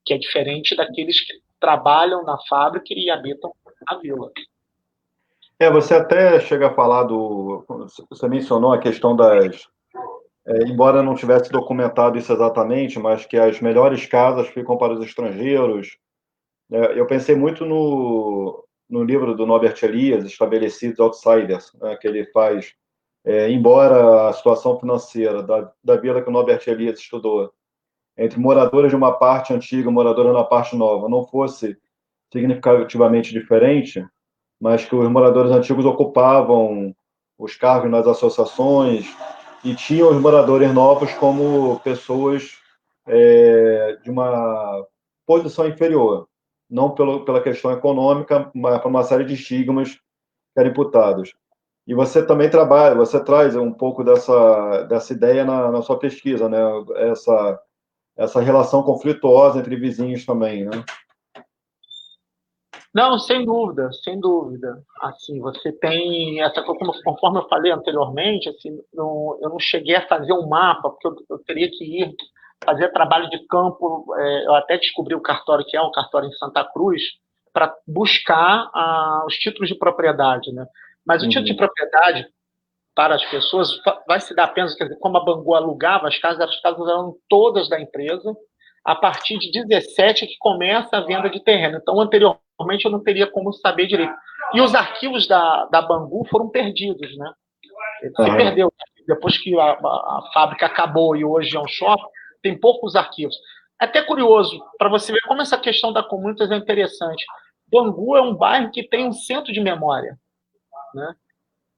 Que é diferente daqueles que trabalham na fábrica e habitam a vila. Você até chega a falar você mencionou a questão embora não tivesse documentado isso exatamente, mas que as melhores casas ficam para os estrangeiros. Eu pensei muito no livro do Norbert Elias, Estabelecidos Outsiders, né, que ele faz, embora a situação financeira da vila que o Norbert Elias estudou, entre moradores de uma parte antiga e moradores na parte nova, não fosse significativamente diferente, mas que os moradores antigos ocupavam os cargos nas associações e tinham os moradores novos como pessoas de uma posição inferior, não pela questão econômica, mas por uma série de estigmas que eram imputados. E você também você traz um pouco dessa ideia na sua pesquisa, né? Essa relação conflituosa entre vizinhos também, né? Não, sem dúvida, sem dúvida. Assim, você tem essa conforme eu falei anteriormente, assim, eu não cheguei a fazer um mapa, porque eu teria que ir fazer trabalho de campo. Eu até descobri o cartório que é um cartório em Santa Cruz para buscar os títulos de propriedade, né? Mas o título de propriedade para as pessoas vai se dar apenas, quer dizer, como a Bangu alugava as casas eram todas da empresa. A partir de 17 que começa a venda de terreno. Então, anteriormente, eu não teria como saber direito. E os arquivos da Bangu foram perdidos, né? Se perdeu. Depois que a fábrica acabou e hoje é um shopping, tem poucos arquivos. É até curioso, para você ver como essa questão da comunitas é interessante. Bangu é um bairro que tem um centro de memória, né?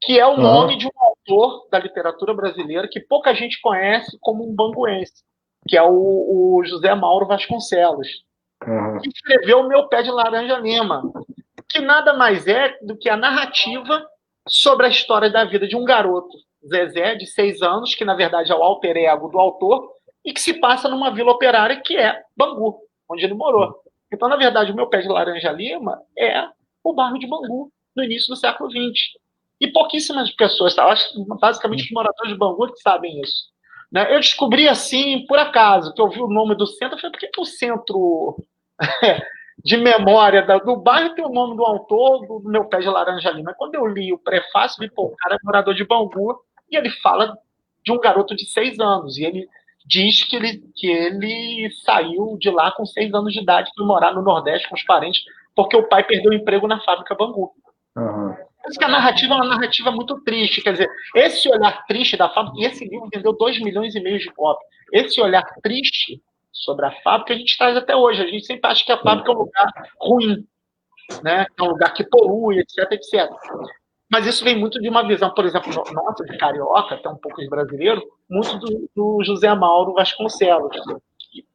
Que é o nome de um autor da literatura brasileira que pouca gente conhece como um banguense, que é o José Mauro Vasconcelos, que escreveu O Meu Pé de Laranja Lima, que nada mais é do que a narrativa sobre a história da vida de um garoto, Zezé, de 6 anos, que na verdade é o alter ego do autor, e que se passa numa vila operária que é Bangu, onde ele morou. Então, na verdade, O Meu Pé de Laranja Lima é o bairro de Bangu, no início do século XX. E pouquíssimas pessoas, tá? Eu acho que basicamente os moradores de Bangu que sabem isso. Né? Eu descobri assim, por acaso, que eu vi o nome do centro, eu falei, por que o centro de memória do bairro tem o nome do autor do Meu Pé de Laranja Lima? Mas quando eu li o prefácio, vi, pô, o cara é morador de Bangu, e ele fala de um garoto de 6 anos, e ele diz que ele saiu de lá com 6 anos de idade para morar no Nordeste com os parentes, porque o pai perdeu o emprego na fábrica Bangu. Por isso que a narrativa é uma narrativa muito triste. Quer dizer, esse olhar triste da fábrica, e esse livro vendeu 2,5 milhões de cópias. Esse olhar triste sobre a fábrica a gente traz até hoje. A gente sempre acha que a fábrica é um lugar ruim, né? É um lugar que polui, etc, etc. Mas isso vem muito de uma visão, por exemplo, nossa, de carioca, até um pouco de brasileiro, muito do José Mauro Vasconcelos.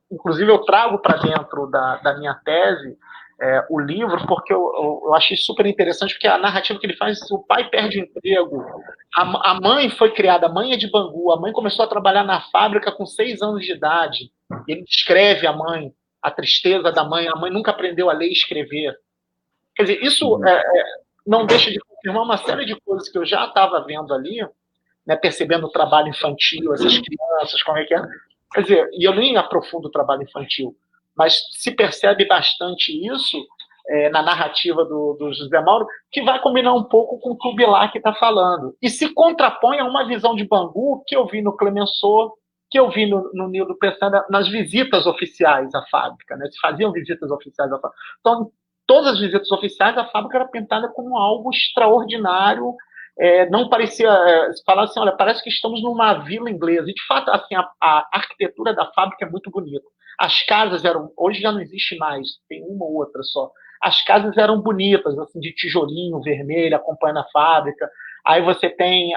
Inclusive, eu trago para dentro da minha tese o livro, porque eu achei super interessante, porque a narrativa que ele faz, o pai perde o emprego, a mãe foi criada, a mãe é de Bangu, a mãe começou a trabalhar na fábrica com 6 anos de idade, ele descreve a mãe, a tristeza da mãe, a mãe nunca aprendeu a ler e escrever. Quer dizer, isso não deixa de confirmar uma série de coisas que eu já estava vendo ali, né, percebendo o trabalho infantil, essas crianças, como é que é. Quer dizer, e eu nem aprofundo o trabalho infantil, mas se percebe bastante isso na narrativa do José Mauro, que vai combinar um pouco com o que o Bilac está falando. E se contrapõe a uma visão de Bangu que eu vi no Clemenceau, que eu vi no Nildo Peçanha, nas visitas oficiais à fábrica. Né? Se faziam visitas oficiais à fábrica. Então, todas as visitas oficiais, a fábrica era pintada como algo extraordinário, não parecia, falava assim, olha, parece que estamos numa vila inglesa, e de fato, assim, a arquitetura da fábrica é muito bonita, as casas eram, hoje já não existe mais, tem uma ou outra só, as casas eram bonitas, assim, de tijolinho vermelho, acompanhando a fábrica, aí você tem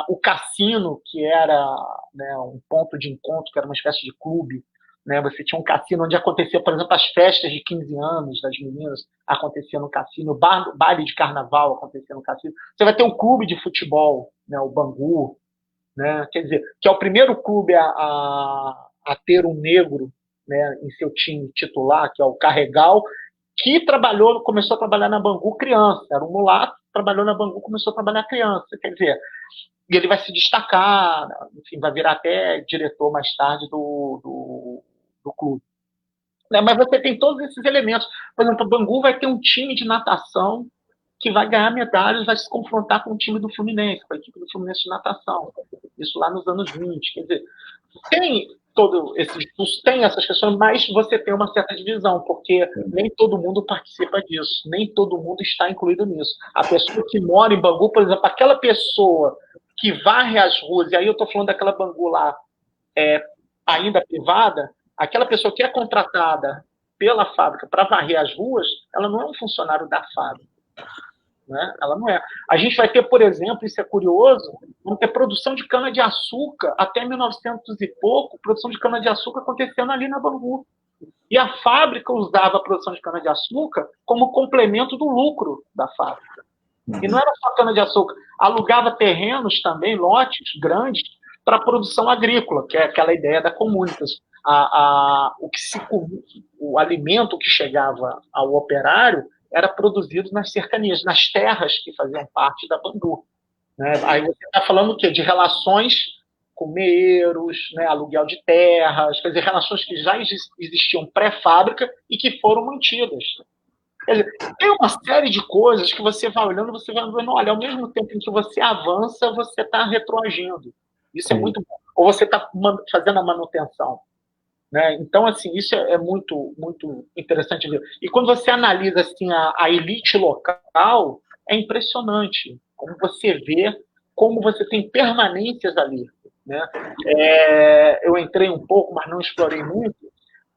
o cassino, que era, né, um ponto de encontro, que era uma espécie de clube, né? Você tinha um cassino onde acontecia, por exemplo, as festas de 15 anos das meninas, acontecia no cassino, baile de carnaval acontecia no cassino. Você vai ter um clube de futebol, né, o Bangu, né? Quer dizer, que é o primeiro clube a ter um negro, né, em seu time titular, que é o Carregal, que começou a trabalhar na Bangu criança, era um mulato, trabalhou na Bangu, começou a trabalhar criança, quer dizer, e ele vai se destacar, enfim, vai virar até diretor mais tarde do clube. Né? Mas você tem todos esses elementos. Por exemplo, o Bangu vai ter um time de natação que vai ganhar medalhas, vai se confrontar com o time do Fluminense, com a equipe do Fluminense de natação. Isso lá nos anos 20. Quer dizer, tem essas questões, mas você tem uma certa divisão, porque nem todo mundo participa disso, nem todo mundo está incluído nisso. A pessoa que mora em Bangu, por exemplo, aquela pessoa que varre as ruas, e aí eu estou falando daquela Bangu lá, ainda privada, aquela pessoa que é contratada pela fábrica para varrer as ruas, ela não é um funcionário da fábrica. Né? Ela não é. A gente vai ter, por exemplo, isso é curioso, vamos ter produção de cana-de-açúcar até 1900 e pouco, produção de cana-de-açúcar acontecendo ali na Bangu. E a fábrica usava a produção de cana-de-açúcar como complemento do lucro da fábrica. E não era só cana-de-açúcar, alugava terrenos também, lotes grandes, para a produção agrícola, que é aquela ideia da comunitas. O alimento que chegava ao operário era produzido nas cercanias, nas terras que faziam parte da Bangu. Né? Aí você está falando o quê? De relações com meeiros, né? Aluguel de terras, quer dizer, relações que já existiam pré-fábrica e que foram mantidas. Quer dizer, tem uma série de coisas que você vai olhando, você vai vendo, olha, ao mesmo tempo em que você avança, você está retroagindo. Isso é muito bom. Ou você está fazendo a manutenção. Né? Então, assim, isso é muito, muito interessante ver. E quando você analisa assim, a elite local, é impressionante como você vê, como você tem permanências ali. Né? Eu entrei um pouco, mas não explorei muito,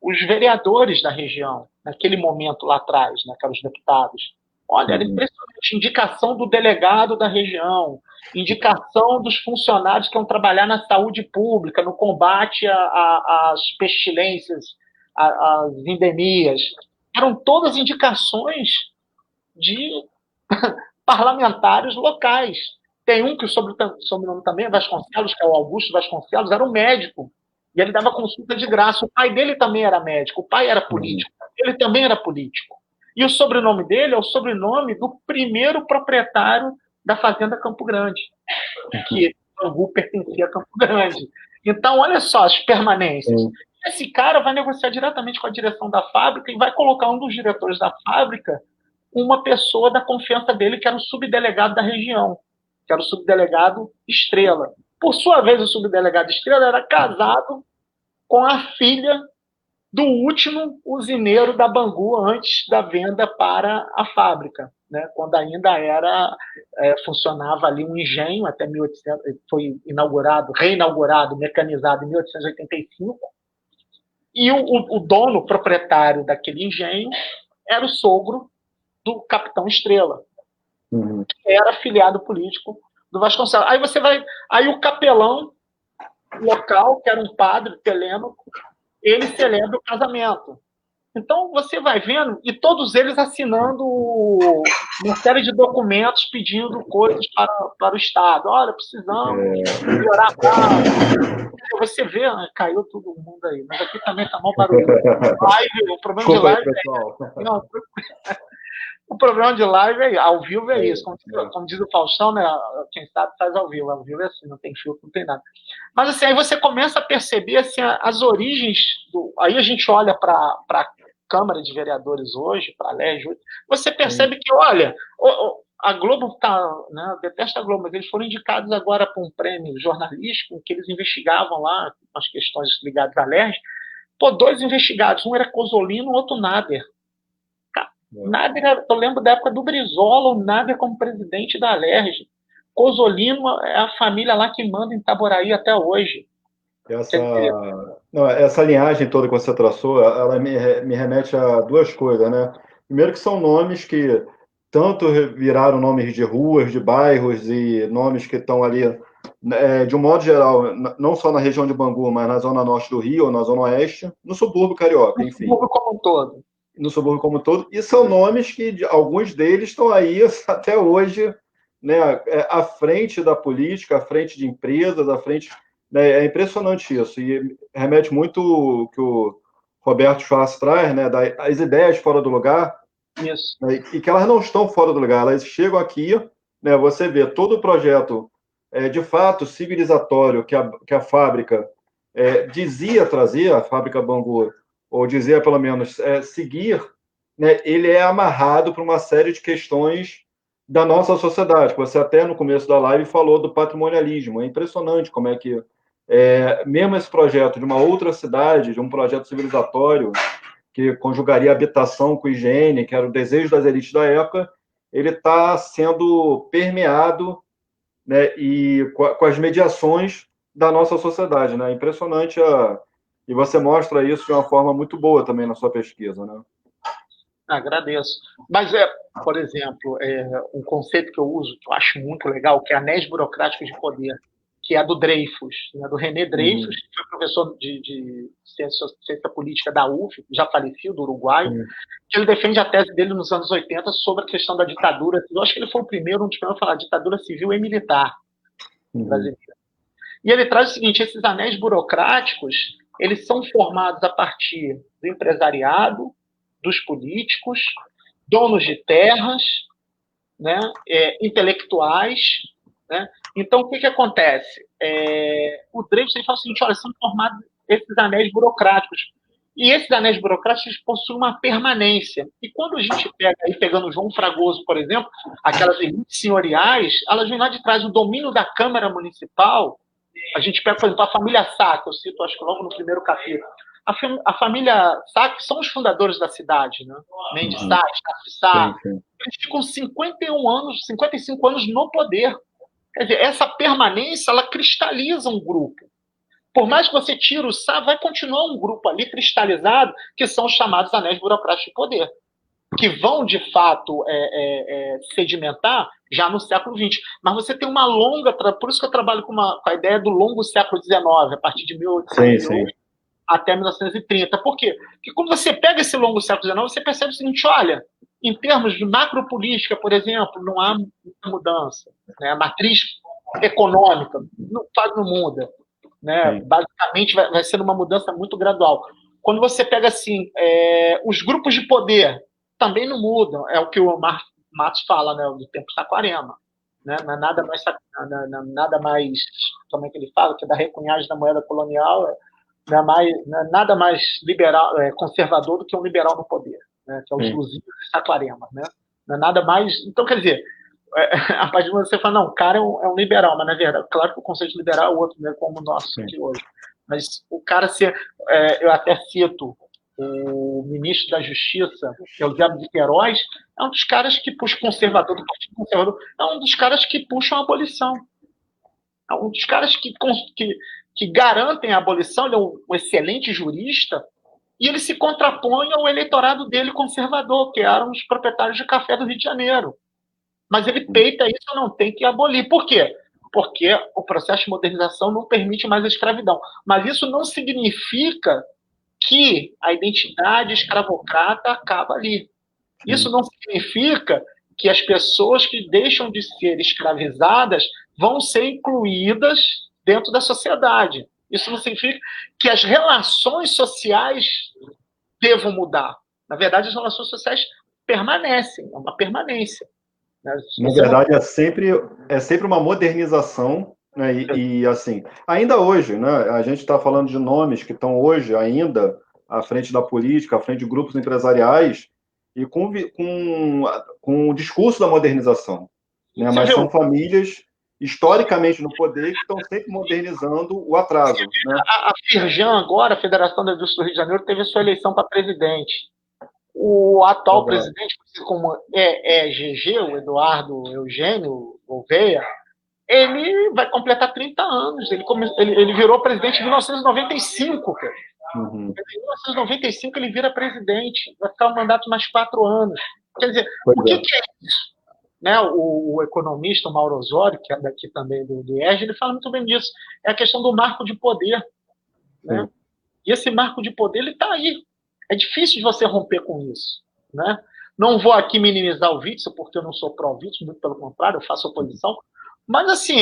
os vereadores da região, naquele momento lá atrás, né, que eram os deputados. Olha, era impressionante. Indicação do delegado da região, indicação dos funcionários que vão trabalhar na saúde pública, no combate às pestilências, às endemias. Eram todas indicações de parlamentares locais. Tem um que o sobrenome também é Vasconcelos, que é o Augusto Vasconcelos, era um médico. E ele dava consulta de graça. O pai dele também era médico, o pai era político, ele também era político. E o sobrenome dele é o sobrenome do primeiro proprietário da Fazenda Campo Grande, que Bangu pertencia a Campo Grande. Então, olha só as permanências. Esse cara vai negociar diretamente com a direção da fábrica e vai colocar um dos diretores da fábrica uma pessoa da confiança dele, que era o subdelegado da região, que era o subdelegado Estrela. Por sua vez, o subdelegado Estrela era casado com a filha do último usineiro da Bangu antes da venda para a fábrica, né? Quando ainda funcionava ali um engenho, até 1800, foi reinaugurado, mecanizado em 1885, e o dono, o proprietário daquele engenho, era o sogro do capitão Estrela, que era afiliado político do Vasconcelos. Aí o capelão local, que era um padre telêmaco, ele celebra o casamento. Então, você vai vendo, e todos eles assinando uma série de documentos pedindo coisas para o Estado. Olha, precisamos melhorar a base. Você vê, né? Caiu todo mundo aí, mas aqui também está mal barulho. O problema de live o problema de live é ao vivo é isso. Como diz o Faustão, né? Quem sabe faz ao vivo. Ao vivo é assim, não tem filtro, não tem nada. Mas assim, aí você começa a perceber assim, as origens. Aí a gente olha para a Câmara de Vereadores hoje, para a LERJ, você percebe que, olha, a Globo está, né, detesta a Globo, mas eles foram indicados agora para um prêmio jornalístico, que eles investigavam lá as questões ligadas à LERJ. Pô, 2 investigados, um era Cosolino, o outro Nader. Nader, eu lembro da época do Brizola, o Nader como presidente da LERJ. Cosolino é a família lá que manda em Itaboraí até hoje. Essa linhagem toda que você traçou, ela me remete a 2 coisas, né? Primeiro que são nomes que tanto viraram nomes de ruas, de bairros e nomes que estão ali, de um modo geral, não só na região de Bangu, mas na zona norte do Rio, na zona oeste, no subúrbio carioca, enfim. No subúrbio como um todo. No subúrbio como um todo. E são nomes que alguns deles estão aí até hoje, né, à frente da política, à frente de empresas, à frente, né, é impressionante isso, e remete muito o que o Roberto Schwarz traz, né, das ideias fora do lugar, Isso. né, e que elas não estão fora do lugar, elas chegam aqui, né, você vê todo o projeto, de fato, civilizatório que a fábrica dizia trazer, a fábrica Bangu, ou dizia pelo menos seguir, né, ele é amarrado para uma série de questões da nossa sociedade. Você até no começo da live falou do patrimonialismo. É impressionante como é que, mesmo esse projeto de uma outra cidade, de um projeto civilizatório, que conjugaria habitação com higiene, que era o desejo das elites da época, ele está sendo permeado, né, e com as mediações da nossa sociedade, né? Impressionante e você mostra isso de uma forma muito boa também na sua pesquisa, né? Agradeço. Mas, por exemplo, um conceito que eu uso, que eu acho muito legal, que é anéis burocráticos de poder, que é a do Dreyfus, né, do René Dreyfus, que foi professor de ciência política da UF, já falecido, do Uruguai, que ele defende a tese dele nos anos 80 sobre a questão da ditadura. Eu acho que ele foi o primeiro, um dos primeiros a falar ditadura civil e militar brasileira. E ele traz o seguinte: esses anéis burocráticos, eles são formados a partir do empresariado, dos políticos, donos de terras, né, intelectuais. Né? Então, o que acontece? O Dreyfus fala o seguinte: olha, são formados esses anéis burocráticos. E esses anéis burocráticos possuem uma permanência. E quando a gente pega, aí pegando o João Fragoso, por exemplo, aquelas elites senhoriais, elas vêm lá de trás, o domínio da Câmara Municipal. A gente pega, por exemplo, a família Sá, que eu cito, acho que logo no primeiro capítulo. A família Sá, que são os fundadores da cidade, né? Mendes Sá, Estácio Sá. Eles ficam 51 anos, 55 anos no poder. Quer dizer, essa permanência, ela cristaliza um grupo. Por mais que você tire o Sá, vai continuar um grupo ali cristalizado, que são os chamados anéis burocráticos de poder, que vão, de fato, sedimentar já no século XX. Mas você tem uma longa... Por isso que eu trabalho com a ideia do longo século XIX, a partir de 1808 até 1930. Por quê? Porque quando você pega esse longo século XIX, você percebe o seguinte: olha, em termos de macropolítica, por exemplo, não há muita mudança. Né? A matriz econômica não muda. Né? Basicamente, vai ser uma mudança muito gradual. Quando você pega assim, os grupos de poder também não mudam. É o que o Matos fala, né, do tempo Saquarema. Né? Não é nada mais, como é que ele fala, que é da recunhagem da moeda colonial, não é nada mais liberal, conservador do que um liberal no poder, né? Que é os Lusíadas e Saquarema. Né? Não é nada mais... Então, quer dizer, a partir do momento que você fala, não, o cara é um liberal, mas na verdade, claro que o conceito de liberal é outro, né, como o nosso aqui hoje. Mas o cara ser... eu até cito o ministro da Justiça, que é o Diabo de Queiroz, é um dos caras que puxa conservador, do Partido Conservador, é um dos caras que puxam a abolição. É um dos caras que garantem a abolição. Ele é um excelente jurista, e ele se contrapõe ao eleitorado dele conservador, que eram os proprietários de café do Rio de Janeiro. Mas ele peita isso, não tem que abolir. Por quê? Porque o processo de modernização não permite mais a escravidão. Mas isso não significa que a identidade escravocrata acaba ali. Isso não significa que as pessoas que deixam de ser escravizadas vão ser incluídas dentro da sociedade. Isso não significa que as relações sociais devam mudar. Na verdade, as relações sociais permanecem, é uma permanência. Na verdade, é sempre uma modernização, né? E assim, ainda hoje, né? A gente está falando de nomes que estão hoje ainda à frente da política, à frente de grupos empresariais, e com o discurso da modernização. Né? Mas são famílias historicamente no poder que estão sempre modernizando o atraso. Né? A Firjan, agora, a Federação da Indústria do Rio de Janeiro, teve a sua eleição para presidente. O atual presidente, como GG, o Eduardo Eugênio Gouveia, ele vai completar 30 anos. Ele virou presidente em 1995. Cara. Em 1995 ele vira presidente. Vai ficar um mandato mais 4 anos. Quer dizer, o que é isso? Né? O economista Mauro Osório, que é daqui também do IERJ, ele fala muito bem disso. É a questão do marco de poder. Né? E esse marco de poder está aí. É difícil de você romper com isso. Né? Não vou aqui minimizar o Witzel, porque eu não sou pró-Witzel, muito pelo contrário, eu faço oposição. Mas, assim,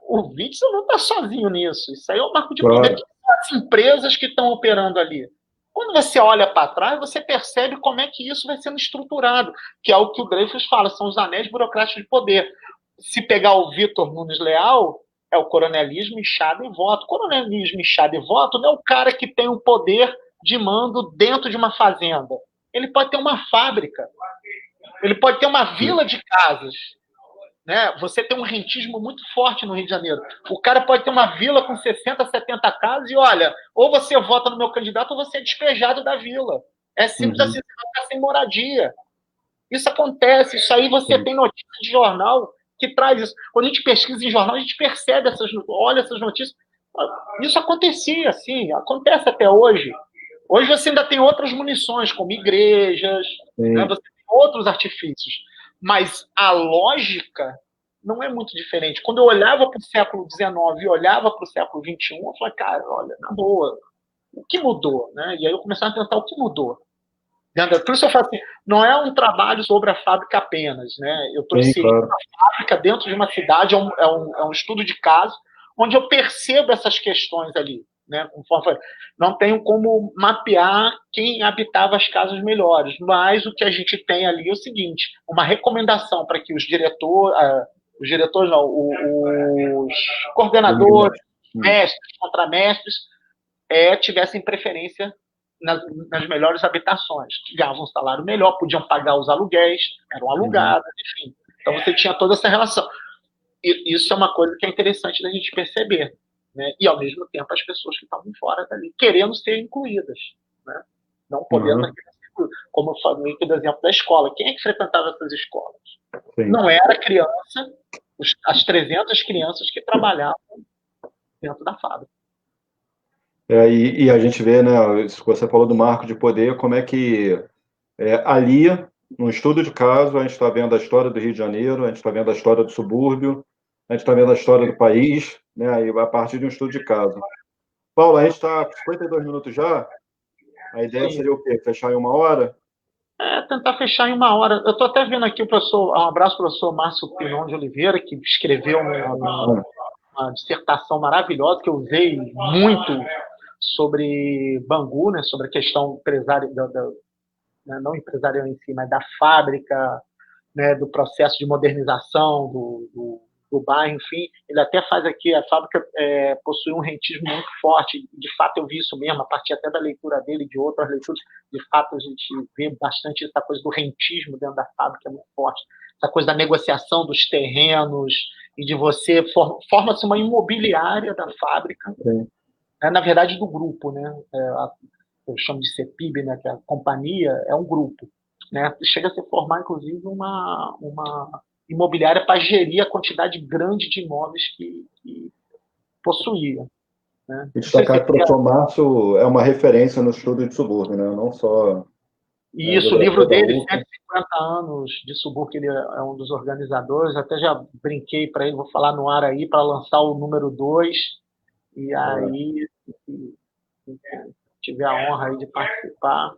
o Witzel não está sozinho nisso. Isso aí é o marco de poder Claro. que as empresas que estão operando ali. Quando você olha para trás, você percebe como é que isso vai sendo estruturado, que é o que o Dreyfus fala, são os anéis burocráticos de poder. Se pegar o Vitor Nunes Leal, é o coronelismo, inchado e voto. Coronelismo, inchado e voto não é o cara que tem o poder de mando dentro de uma fazenda. Ele pode ter uma fábrica, ele pode ter uma vila de casas. Né? Você tem um rentismo muito forte no Rio de Janeiro. O cara pode ter uma vila com 60, 70 casas e, olha, ou você vota no meu candidato ou você é despejado da vila. É simples assim, você vai ficar sem moradia. Isso acontece, isso aí você tem notícia de jornal que traz isso. Quando a gente pesquisa em jornal, a gente percebe olha essas notícias. Isso acontecia, assim, acontece até hoje. Hoje você ainda tem outras munições, como igrejas, né? Você tem outros artifícios. Mas a lógica não é muito diferente. Quando eu olhava para o século XIX e olhava para o século XXI, eu falei, cara, olha, na boa, o que mudou? Né? E aí eu comecei a pensar o que mudou. Por isso eu falo assim, não é um trabalho sobre a fábrica apenas. Né? Eu estou inserindo a fábrica dentro de uma cidade, é um estudo de caso, onde eu percebo essas questões ali. Né? Conforme não tenho como mapear quem habitava as casas melhores, mas o que a gente tem ali é o seguinte, uma recomendação para que os diretores não, os coordenadores, mestres, contramestres, tivessem preferência nas melhores habitações, ganhavam um salário melhor, podiam pagar os aluguéis, eram alugadas, enfim. Então você tinha toda essa relação. E isso é uma coisa que é interessante da gente perceber. Né? E, ao mesmo tempo, as pessoas que estavam fora dali, querendo ser incluídas. Né? Não podendo ser incluídas. Como eu falei do exemplo da escola. Quem é que frequentava essas escolas? Sim. Não era criança, as 300 crianças que trabalhavam dentro da fábrica. E a gente vê, né, isso que você falou do marco de poder, como é que ali, no estudo de caso, a gente está vendo a história do Rio de Janeiro, a gente está vendo a história do subúrbio, a gente está vendo a história do país, né, e a partir de um estudo de caso. Paulo, a gente está com 52 minutos já, a ideia seria o quê? Fechar em 1 hora? Tentar fechar em 1 hora. Eu estou até vendo aqui o professor, um abraço para o professor Márcio Pinon de Oliveira, que escreveu uma dissertação maravilhosa, que eu usei muito sobre Bangu, né, sobre a questão empresária, não empresarial em si, mas da fábrica, né, do processo de modernização do bairro, enfim. Ele até faz aqui, a fábrica possui um rentismo muito forte, de fato eu vi isso mesmo, a partir até da leitura dele, de outras leituras, de fato a gente vê bastante essa coisa do rentismo dentro da fábrica, é muito forte, essa coisa da negociação dos terrenos, e de você, forma-se uma imobiliária da fábrica, na verdade do grupo, né, eu chamo de CEPIB, né, que é a companhia, é um grupo. Né? Chega a se formar, inclusive, uma imobiliária para gerir a quantidade grande de imóveis que possuía. Né? E destacar que o professor Márcio é uma referência no estudo de subúrbio, né? Não só... Isso, o livro dele, 150 anos de subúrbio, que ele é um dos organizadores, até já brinquei para ele, vou falar no ar aí, para lançar o número 2, e aí... tiver a honra aí de participar.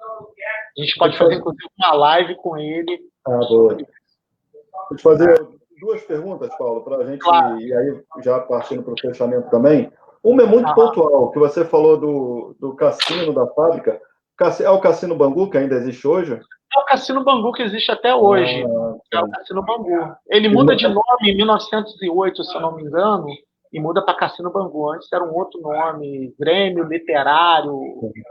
A gente pode fazer, inclusive, uma live com ele. Boa. Vou te fazer 2 perguntas, Paulo, para a gente, e aí já partindo para o fechamento também. Uma é muito pontual, que você falou do cassino da fábrica. É o Cassino Bangu, que ainda existe hoje? É o Cassino Bangu que existe até hoje. É o Cassino Bangu. Ele muda de nome em 1908, se eu não me engano, e muda para Cassino Bangu. Antes era um outro nome, Grêmio Literário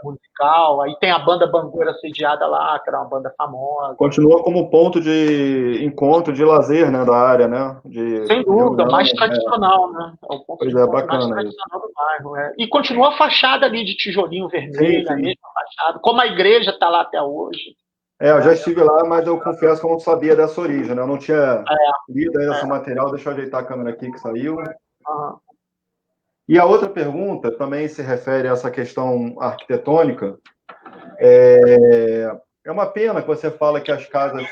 Musical. Aí tem a banda Bangueira sediada lá, que era uma banda famosa. Continua como ponto de encontro, de lazer, né, da área, né? Sem dúvida, mais tradicional, né? É o ponto de encontro bacana, mais tradicional do bairro. E continua a fachada ali de tijolinho vermelho, a mesma fachada, como a igreja está lá até hoje. Eu já estive lá, mas eu confesso que eu não sabia dessa origem, né? Eu não tinha lido ainda esse material. Deixa eu ajeitar a câmera aqui que saiu. E a outra pergunta também se refere a essa questão arquitetônica. É uma pena que você fala que as casas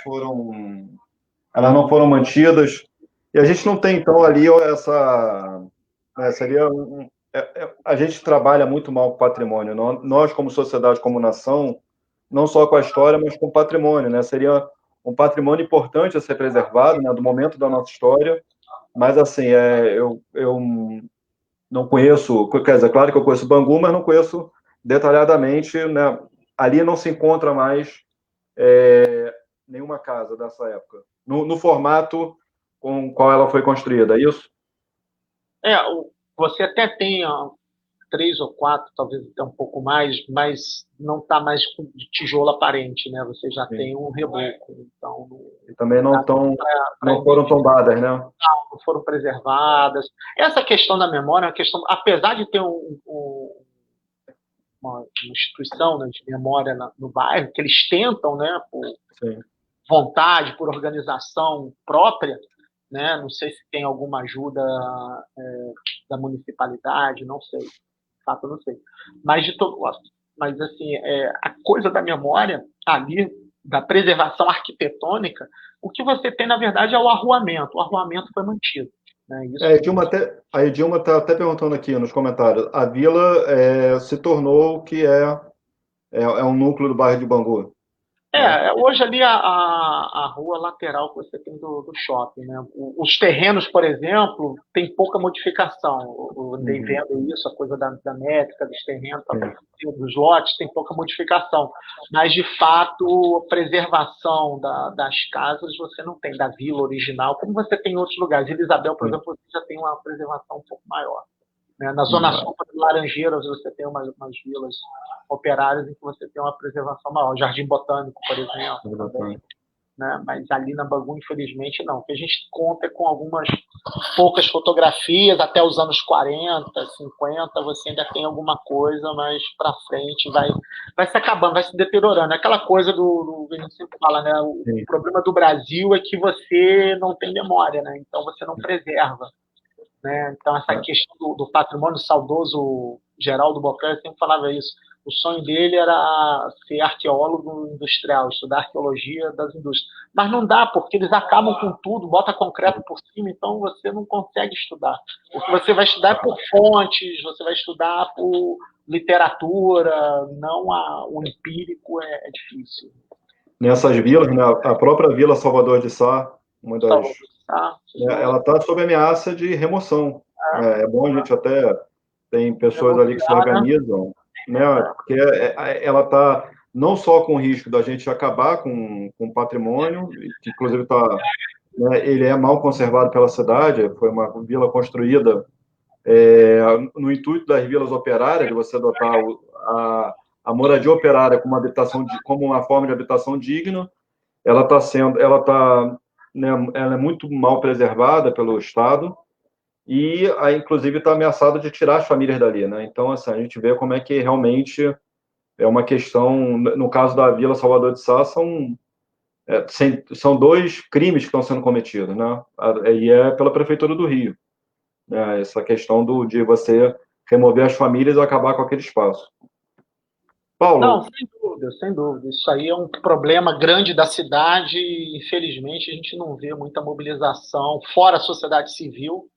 elas não foram mantidas, e a gente não tem, então, ali essa... seria a gente trabalha muito mal com o patrimônio. Nós, como sociedade, como nação, não só com a história, mas com o patrimônio, né? Seria um patrimônio importante a ser preservado, né, do momento da nossa história, mas, assim, eu não conheço, quer dizer, claro que eu conheço Bangu, mas não conheço detalhadamente, né? Ali não se encontra mais nenhuma casa dessa época, no formato com o qual ela foi construída, é isso? Você até tem 3 ou 4, talvez até um pouco mais, mas não está mais com tijolo aparente, né? Você já Sim. tem um reboco, então E também não dá para não foram identificar, tombadas, né? não foram preservadas. Essa questão da memória é uma questão, apesar de ter uma instituição, né, de memória no bairro, que eles tentam, né, por Sim. vontade, por organização própria, né? Não sei se tem alguma ajuda da municipalidade, não sei, de fato eu não sei. Mas de todo, mas assim, a coisa da memória ali, da preservação arquitetônica, o que você tem na verdade é o arruamento. O arruamento foi mantido, né? A Edilma está até perguntando aqui nos comentários. A vila se tornou o que é um núcleo do bairro de Bangu, né? Hoje ali a rua lateral que você tem do shopping, né? Os terrenos, por exemplo, tem pouca modificação. Eu andei Uhum. vendo isso, a coisa da métrica dos terrenos, Sim. dos lotes, tem pouca modificação. Mas, de fato, a preservação das casas você não tem, da vila original, como você tem em outros lugares. Vila Isabel, por Sim. exemplo, você já tem uma preservação um pouco maior. Né? Na Zona Uhum. Sul, de Laranjeiras, você tem umas vilas operárias em que você tem uma preservação maior. Jardim Botânico, por exemplo, também. Né? Mas ali na Bangu, infelizmente, não. O que a gente conta é com algumas poucas fotografias, até os anos 40, 50, você ainda tem alguma coisa, mas para frente vai se acabando, vai se deteriorando. É aquela coisa que a gente sempre fala, né? O Sim. problema do Brasil é que você não tem memória, né? Então você não preserva. Né? Então, essa questão do patrimônio saudoso, Geraldo Boccari sempre falava isso. O sonho dele era ser arqueólogo industrial, estudar arqueologia das indústrias. Mas não dá, porque eles acabam com tudo, bota concreto por cima, então você não consegue estudar. O que você vai estudar é por fontes, você vai estudar por literatura, não o empírico é difícil. Nessas vilas, né, a própria Vila Salvador de Sá, uma das, ela está sob ameaça de remoção. É bom a gente até tem pessoas ali que se organizam, né, porque ela está não só com o risco da gente acabar com o patrimônio, que inclusive está, né, ele é mal conservado pela cidade, foi uma vila construída no intuito das vilas operárias, de você adotar a moradia operária como como uma forma de habitação digna. Né, ela é muito mal preservada pelo Estado e, inclusive, está ameaçada de tirar as famílias dali, né? Então, assim, a gente vê como é que realmente é uma questão. No caso da Vila Salvador de Sá, são dois crimes que estão sendo cometidos, né? E é pela Prefeitura do Rio, né? Essa questão de você remover as famílias e acabar com aquele espaço. Paulo? Não, sem dúvida, sem dúvida. Isso aí é um problema grande da cidade e, infelizmente, a gente não vê muita mobilização, fora a sociedade civil,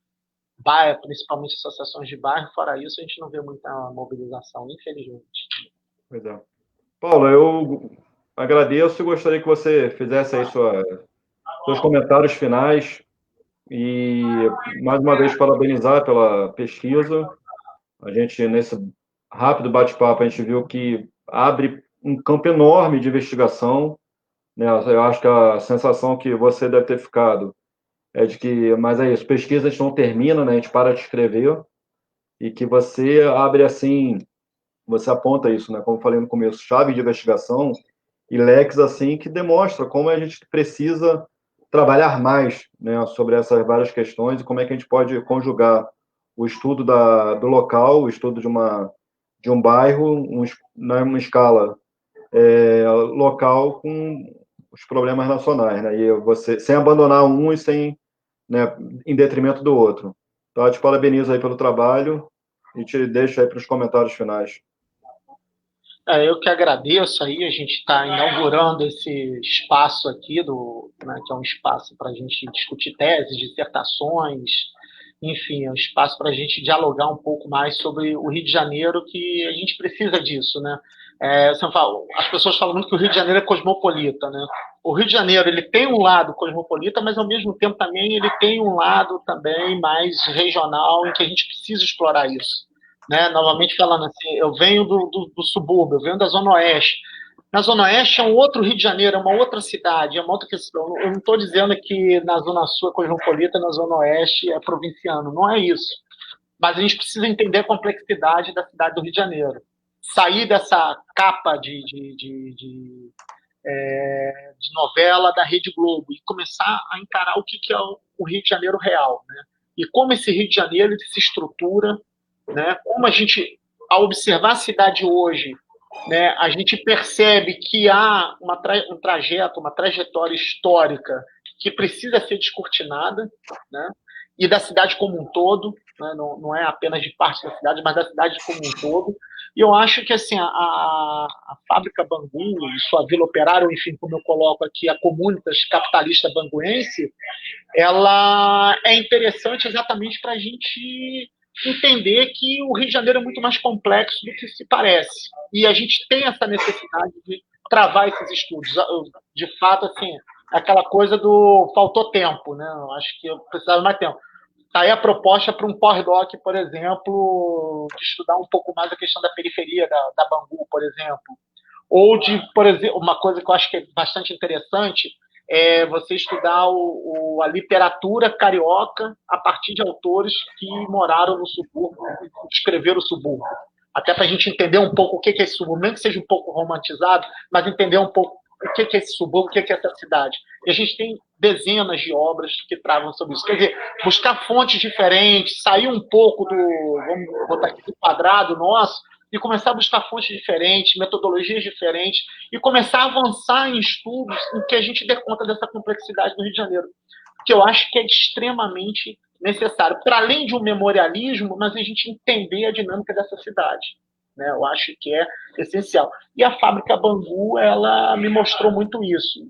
bairro, principalmente associações de bairro, fora isso, a gente não vê muita mobilização, infelizmente. Pois é. Paulo, eu agradeço e gostaria que você fizesse aí seus comentários finais e, mais uma vez, parabenizar pela pesquisa. A gente, nesse rápido bate-papo, a gente viu que abre um campo enorme de investigação, né? Eu acho que a sensação que você deve ter ficado é de que, mas é isso, pesquisa a gente não termina, né? A gente para de escrever e que você abre assim, você aponta isso, né? Como eu falei no começo, chave de investigação e leques assim que demonstra como a gente precisa trabalhar mais, né, sobre essas várias questões e como é que a gente pode conjugar o estudo do local, o estudo de um bairro, numa escala local com os problemas nacionais, né? E você sem abandonar um e sem, né, em detrimento do outro. Então, eu te parabenizo aí pelo trabalho e te deixo aí para os comentários finais. Eu que agradeço aí, a gente está inaugurando esse espaço aqui, né, que é um espaço para a gente discutir teses, dissertações, enfim, é um espaço para a gente dialogar um pouco mais sobre o Rio de Janeiro, que a gente precisa disso, né? As pessoas falam muito que o Rio de Janeiro é cosmopolita, né? O Rio de Janeiro ele tem um lado cosmopolita, mas ao mesmo tempo também ele tem um lado também mais regional, em que a gente precisa explorar isso, né? Novamente falando assim, eu venho do subúrbio, eu venho da Zona Oeste. Na Zona Oeste é um outro Rio de Janeiro, é uma outra cidade, é uma outra questão. Eu não estou dizendo que na Zona Sul é cosmopolita, na Zona Oeste é provinciano, não é isso. Mas a gente precisa entender a complexidade da cidade do Rio de Janeiro. Sair dessa capa de novela da Rede Globo e começar a encarar o que é o Rio de Janeiro real, né? E como esse Rio de Janeiro se estrutura, né? Como a gente, ao observar a cidade hoje, né, a gente percebe que há um trajeto, uma trajetória histórica que precisa ser descortinada, né? E da cidade como um todo, né? Não é apenas de parte da cidade, mas da cidade como um todo. E eu acho que assim, a fábrica Bangu, sua Vila Operária, ou enfim, como eu coloco aqui, a Comunitas Capitalista Banguense, ela é interessante exatamente para a gente entender que o Rio de Janeiro é muito mais complexo do que se parece. E a gente tem essa necessidade de travar esses estudos. De fato, assim, aquela coisa do faltou tempo, né? Eu acho que eu precisava mais tempo. Está aí a proposta para um pós-doc, por exemplo, de estudar um pouco mais a questão da periferia da Bangu, por exemplo. Ou de, por exemplo, uma coisa que eu acho que é bastante interessante é você estudar a literatura carioca a partir de autores que moraram no subúrbio, escreveram o subúrbio. Até para a gente entender um pouco o que é esse subúrbio, mesmo que seja um pouco romantizado, mas entender um pouco o que é esse subúrbio, o que é essa cidade. E a gente tem dezenas de obras que tratam sobre isso. Quer dizer, buscar fontes diferentes, sair um pouco vamos botar aqui, do quadrado nosso, e começar a buscar fontes diferentes, metodologias diferentes, e começar a avançar em estudos em que a gente dê conta dessa complexidade do Rio de Janeiro, que eu acho que é extremamente necessário, para além de um memorialismo, mas a gente entender a dinâmica dessa cidade. Né? Eu acho que é essencial. E a fábrica Bangu, ela me mostrou muito isso,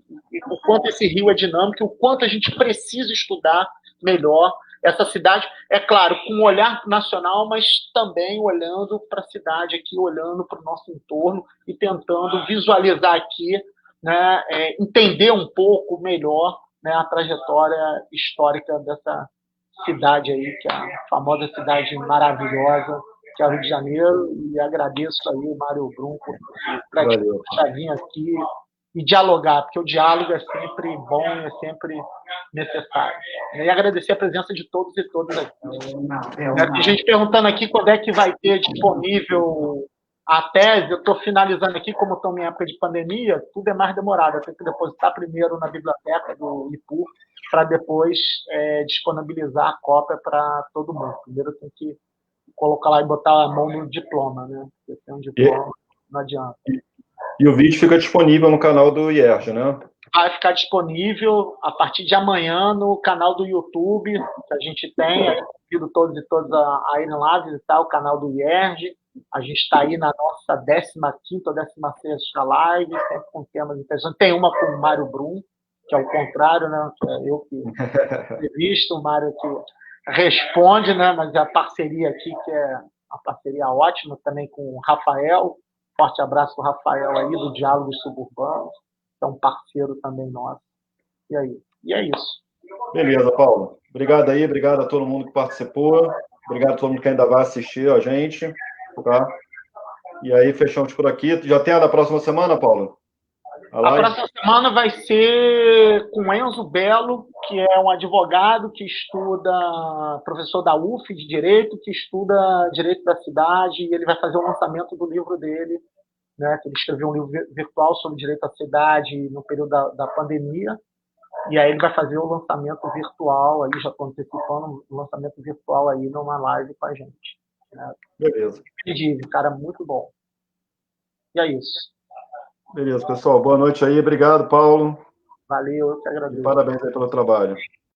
o quanto esse rio é dinâmico, o quanto a gente precisa estudar melhor essa cidade, é claro, com um olhar nacional, mas também olhando para a cidade aqui, olhando para o nosso entorno e tentando visualizar aqui, né, entender um pouco melhor, né, a trajetória histórica dessa cidade aí, que é a famosa cidade maravilhosa, que é o Rio de Janeiro, e agradeço aí o Mário Brum por vir aqui e dialogar, porque o diálogo é sempre bom, é sempre necessário. E agradecer a presença de todos e todas aqui. Tem gente perguntando aqui quando é que vai ter disponível a tese. Eu estou finalizando aqui, como estou em época de pandemia, tudo é mais demorado. Eu tenho que depositar primeiro na biblioteca do IPU, para depois disponibilizar a cópia para todo mundo. Primeiro eu tenho que colocar lá e botar a mão no diploma, né? Porque tem um diploma, não adianta. E o vídeo fica disponível no canal do IERJ, né? Vai ficar disponível a partir de amanhã no canal do YouTube, que a gente tem. Eu convido todos e todas a irem lá visitar o canal do IERJ. A gente está aí na nossa 15ª ou 16ª live, sempre com temas interessantes. Tem uma com o Mário Brum, que é o contrário, né? Que é eu que entrevisto, o Mário que responde, né? Mas a parceria aqui, que é uma parceria ótima também com o Rafael. Forte abraço para o Rafael aí, do Diálogos Suburbanos. É um parceiro também nosso. E aí? E é isso. Beleza, Paulo. Obrigado aí, obrigado a todo mundo que participou. Obrigado a todo mundo que ainda vai assistir a gente. Tá? E aí, fechamos por aqui. Já tem a da próxima semana, Paulo? A próxima semana vai ser com Enzo Belo, que é um advogado que estuda, professor da UF de Direito, que estuda Direito da Cidade, e ele vai fazer o lançamento do livro dele, né, que ele escreveu um livro virtual sobre Direito da Cidade no período da pandemia, e aí ele vai fazer o lançamento virtual, aí já estou antecipando o lançamento virtual aí numa live com a gente. Né? Beleza. Cara, muito bom. E é isso. Beleza, pessoal. Boa noite aí. Obrigado, Paulo. Valeu, eu que agradeço. E parabéns aí pelo trabalho.